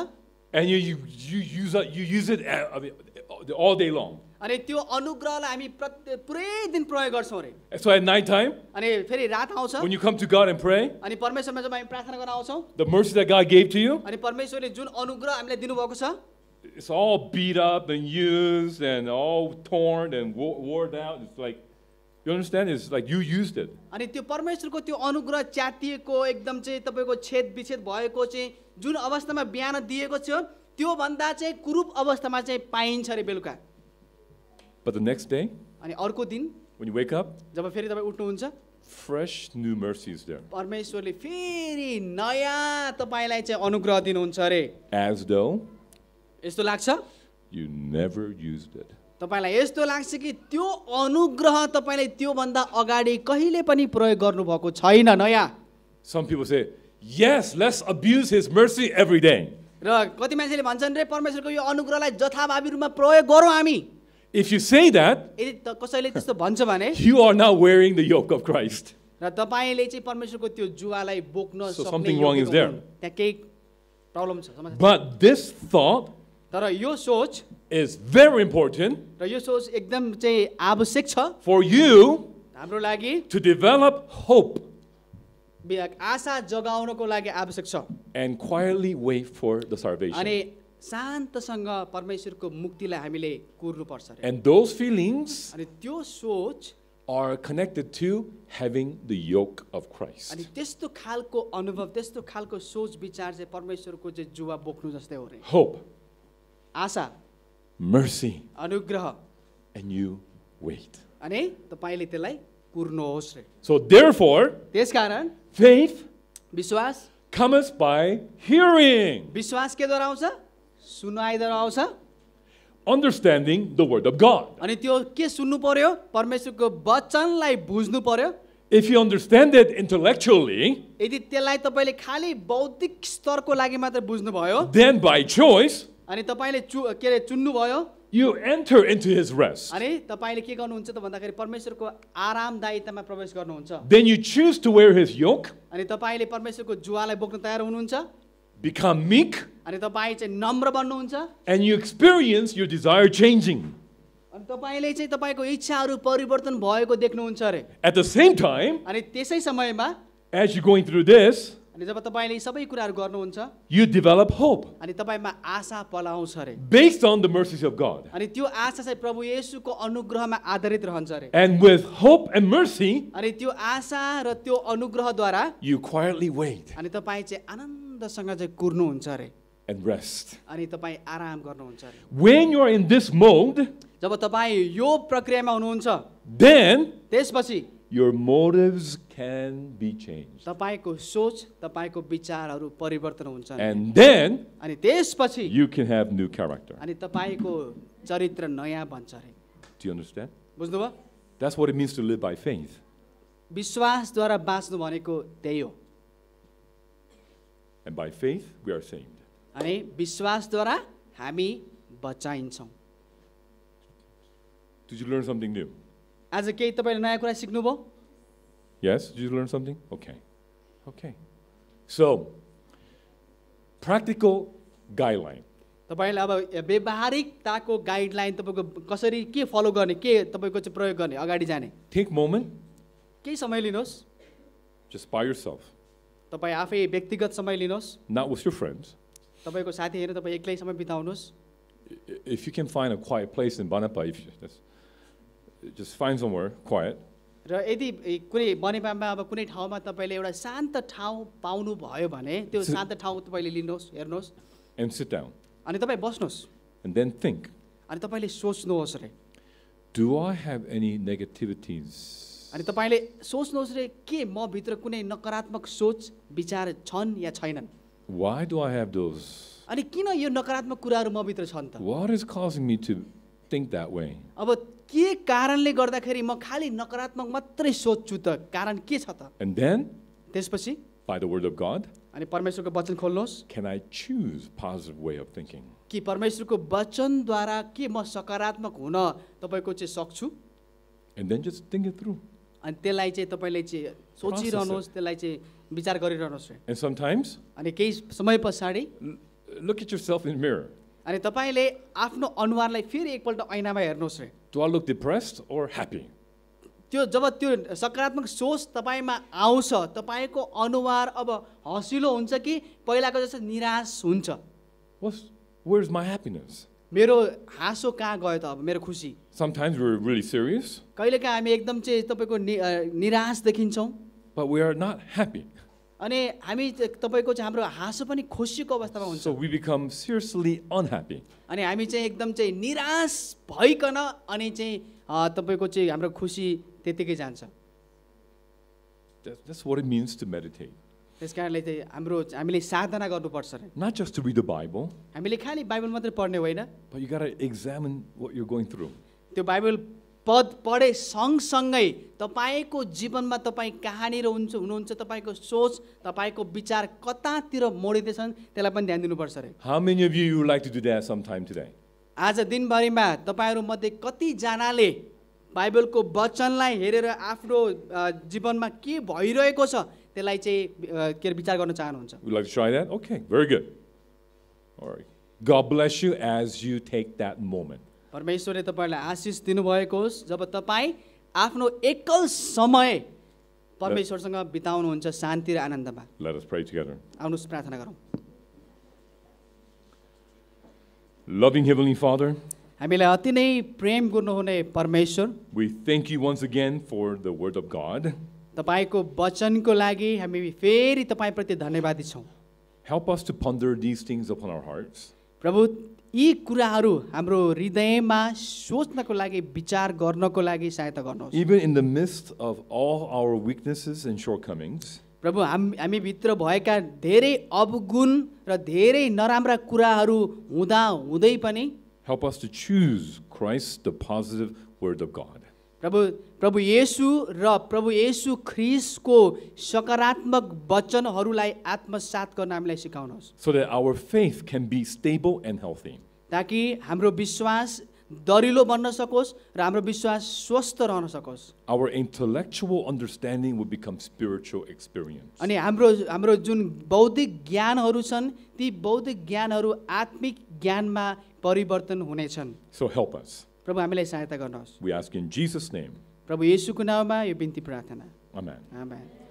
And you use it all day long. अनि त्यो अनुग्रहलाई हामी पुरै दिन प्रयोग गर्छौँ रे So at night time, अनि फेरि रात आउँछ when you come to God and pray, अनि परमेश्वरमा जब हामी प्रार्थना गर्न आउँछौँ the mercy that God gave to you, अनि परमेश्वरले जुन अनुग्रह हामीलाई दिनुभएको छ it's all beat up and used and all torn and worn out. It's like, you understand? It's like you used it. अनि त्यो परमेश्वरको त्यो अनुग्रह च्यातिएको एकदम चाहिँ तपाईको छेद विच्छेद भएको चाहिँ जुन अवस्थामा बिहान दिएको छ त्यो भन्दा चाहिँ कुरूप अवस्थामा चाहिँ पाइन्छ रे बेलुका But the next day, अनि अर्को दिन when you wake up, जब फेरि तपाईँ उठ्नुहुन्छ fresh new mercies there. परमेश्वरले फेरि नयाँ तपाईलाई चाहिँ अनुग्रह दिनुहुन्छ रे As though यस्तो लाग्छ you never used it. तपाईलाई यस्तो लाग्छ कि त्यो अनुग्रह तपाईले त्यो भन्दा अगाडि कहिले पनि प्रयोग गर्नुभएको छैन नयाँ Some people say, yes, let's abuse His mercy every day. र कति मान्छेले भन्छन् रे परमेश्वरको यो अनुग्रहलाई जथाभावी रूपमा प्रयोग गरौँ हामी If you say that, यदि कसैले त्यस्तो भन्छ भने you are not wearing the yoke of Christ. र तपाईले चाहिँ परमेश्वरको त्यो जुवालाई बोक्न So सक्ने something wrong is there. त्यहाँ केही प्रब्लम छ समस्या छ। But this thought तर यो सोच is very important र यो सोच एकदम चाहिँ आवश्यक छ for you हाम्रो लागि to develop hope आशा जगाउनको लागि आवश्यक छ and quietly wait for the salvation. अनि शान्तसँग परमेश्वरको मुक्तिलाई हामीले कुर्नु पर्छ रे And those feelings अनि त्यो सोच are connected to having the yoke of Christ. अनि त्यस्तो खालको अनुभव त्यस्तो खालको सोच विचार चाहिँ परमेश्वरको चाहिँ जुवा बोक्नु जस्तै हो रे Hope, आशा mercy, अनुग्रह and you wait. अनि तपाईले त्यसलाई कुर्नुहोस् रे। So therefore, त्यसकारण faith विश्वास cometh by hearing, विश्वास के द्वारा आउँछ? सुनाइद्वारा आउँछ। understanding the word of God. अनि त्यो के सुन्नु पर्यो? परमेश्वरको वचनलाई बुझ्नु पर्यो। If you understand it intellectually, यदि त्यसलाई तपाईँले खालि बौद्धिक स्तरको लागि मात्र बुझ्नुभयो then by choice, अनि तपाईँले के अरे चुन्नुभयो you enter into his rest. अनि तपाईँले के गर्नुहुन्छ त भन्दाखेरि परमेश्वरको आरामदायितामा प्रवेश गर्नुहुन्छ। Then you choose to wear his yoke, अनि तपाईँले परमेश्वरको जुवालाई बोक्न तयार हुनुहुन्छ become meek, अनि तपाईँ चाहिँ नम्र बन्नुहुन्छ and you experience your desire changing. अनि तपाईँले चाहिँ तपाईँको इच्छाहरू परिवर्तन भएको देख्नुहुन्छ अरे। At the same time, अनि त्यसै समयमा as you're going through this, अनि जब तपाईँले सबै कुराहरू गर्नुहुन्छ you develop hope अनि तपाईँमा आशा पलाउँछ अरे। based on the mercies of God. अनि त्यो आशा चाहिँ प्रभु येशूको अनुग्रहमा आधारित रहन्छ अरे। And with hope and mercy, अनि त्यो आशा र त्यो अनुग्रहद्वारा you quietly wait अनि तपाईँ चाहिँ आनन्दसँग चाहिँ कुर्नुहुन्छ अरे and rest. अनि तपाईँ आराम गर्नुहुन्छ अरे। When you're in this mode, जब तपाईँ यो प्रक्रियामा हुनुहुन्छ then त्यसपछि your motives can be changed. तपाईको सोच तपाईको विचारहरू परिवर्तन हुन्छन् And then अनि त्यसपछि you can have new character. अनि तपाईको चरित्र नयाँ बन्छ अरे। Do you understand? बुझ्नुभयो? That's what it means to live by faith. विश्वासद्वारा बाँच्नु भनेको त्यही हो। And by faith, we are saved. अनि विश्वासद्वारा हामी बचाइन्छौँ। Did you learn something new? आज केही तपाईले नयाँ कुरा सिक्नुभयो? Yes? Did you learn something? Okay. Okay. So, practical guideline. तपाईले अब व्यावहारिकताको गाइडलाइन तपाईको कसरी के फलो गर्ने के तपाईको चाहिँ प्रयोग गर्ने अगाडि जाने Take a moment, केही समय लिनुहोस्। just by yourself, तपाईँ आफै व्यक्तिगत समय लिनुहोस्। not with your friends. तपाईको साथीहरू तपाईँ एक्लै समय बिताउनुहोस्। If you can find a quiet place in Banapa, if you just find somewhere quiet. र यदि कुनै बनेपामा अब कुनै ठाउँमा तपाईँले एउटा शान्त ठाउँ पाउनु भयो भने त्यो शान्त ठाउँ तपाईँले लिनुहोस् हेर्नुहोस् And sit down. अनि तपाईँ बस्नुहोस् And then think, अनि तपाईँले सोच्नुहोस् रे do I have any negativities? अनि तपाईँले सोच्नुहोस् रे के म भित्र कुनै नकारात्मक सोच विचार छन् या छैनन्। Why do I have those? अनि किन यो नकारात्मक कुराहरू म भित्र छन् त? What is causing me to think that way? अब के कारणले गर्दाखेरि म खालि नकारात्मक मात्रै सोच्छु त? कारण के छ त? And then, त्यसपछि by the word of God, अनि परमेश्वरको वचन खोल्नुहोस् can I choose positive way of thinking? कि परमेश्वरको वचनद्वारा के म सकारात्मक हुन तपाईँको चाहिँ सक्छु? And then just think it through. अनि त्यसलाई चाहिँ तपाईँले चाहिँ सोचिरहनुहोस् त्यसलाई चाहिँ विचार गरिरहनुहोस् रे And sometimes, अनि केही समय पछाडि look at yourself in the mirror. अनि तपाईँले आफ्नो अनुहारलाई फेरि एकपल्ट ऐनामा हेर्नुहोस् रे Do I look depressed or happy? त्यो जब त्यो सकारात्मक सोच तपाईँमा आउँछ तपाईँको अनुहार अब हँसिलो हुन्छ कि पहिलाको जस्तो निराश हुन्छ? Where's my happiness? मेरो हाँसो कहाँ गयो त अब मेरो खुसी? Sometimes we're really serious, कहिलेकाहीँ हामी एकदम चाहिँ तपाईँको निराश देखिन्छौँ but we are not happy. अनि हामी तपाईँको चाहिँ हाम्रो हाँसो पनि खुसीको अवस्थामा हुन्छ So we become seriously unhappy. अनि हामी चाहिँ एकदम चाहिँ निराश भइकन अनि चाहिँ तपाईँको चाहिँ हाम्रो खुसी त्यतिकै जान्छ। That's what it means to meditate. त्यस कारणले चाहिँ हामीले साधना गर्नुपर्छ रे Not just to read the Bible, हामीले खालि बाइबल मात्रै पढ्ने होइन but you got to examine what you're going through. त्यो बाइबल पद पढे सँगसँगै तपाईँको जीवनमा तपाईँ कहाँनिर हुनुहुन्छ तपाईँको सोच तपाईँको विचार कतातिर मोडिँदैछन् त्यसलाई पनि ध्यान दिनुपर्छ रे। How many of you would like to do that sometime today? आज दिनभरिमा तपाईँहरूमध्ये कतिजनाले बाइबलको वचनलाई हेरेर आफ्नो जीवनमा के भइरहेको छ त्यसलाई चाहिँ के विचार गर्न चाहनुहुन्छ? Would you like to try that? Okay, very good. All right. God bless you as you take that moment. परमेश्वरले तपाईँलाई आशिष दिनुभएको होस् जब तपाईँ आफ्नो एकल समय परमेश्वरसँग बिताउनुहुन्छ शान्ति र आनन्दमा। Let us pray together. आउनुहोस् प्रार्थना गरौँ। Loving Heavenly Father, हामीलाई अति नै प्रेम गर्नुहुने परमेश्वर, we thank you once again for the Word of God. तपाईँको वचनको लागि हामी फेरि तपाईँप्रति धन्यवादी छौँ। Help us to ponder these things upon our hearts. प्रभु यी कुराहरू हाम्रो हृदयमा सोच्नको लागि विचार गर्नको लागि सहायता गर्नुहोस्। Even in the midst of all our weaknesses and shortcomings, प्रभु हामी भित्र भएका धेरै अवगुण र धेरै नराम्रा कुराहरू हुँदा हुँदै पनि help us to choose Christ, the positive word of God. प्रभु येशू र प्रभु येशू ख्रीष्टको सकारात्मक वचनहरूलाई आत्मसात गर्न हामीलाई सिकाउनुहोस्। So that our faith can be stable and healthy. ताकि हाम्रो विश्वास दरिलो बन्न सकोस् र हाम्रो विश्वास स्वस्थ रहन सकोस्। Our intellectual understanding will become spiritual experience. अनि हाम्रो जुन बौद्धिक ज्ञानहरू छन् ती बौद्धिक ज्ञानहरू आत्मिक ज्ञानमा परिवर्तन हुनेछन्। So help us. प्रभु हामीलाई सहायता गर्नुहोस्। We ask in Jesus' name. प्रभु येशूको नाममा यो बिन्ती प्रार्थना। Amen. आमेन।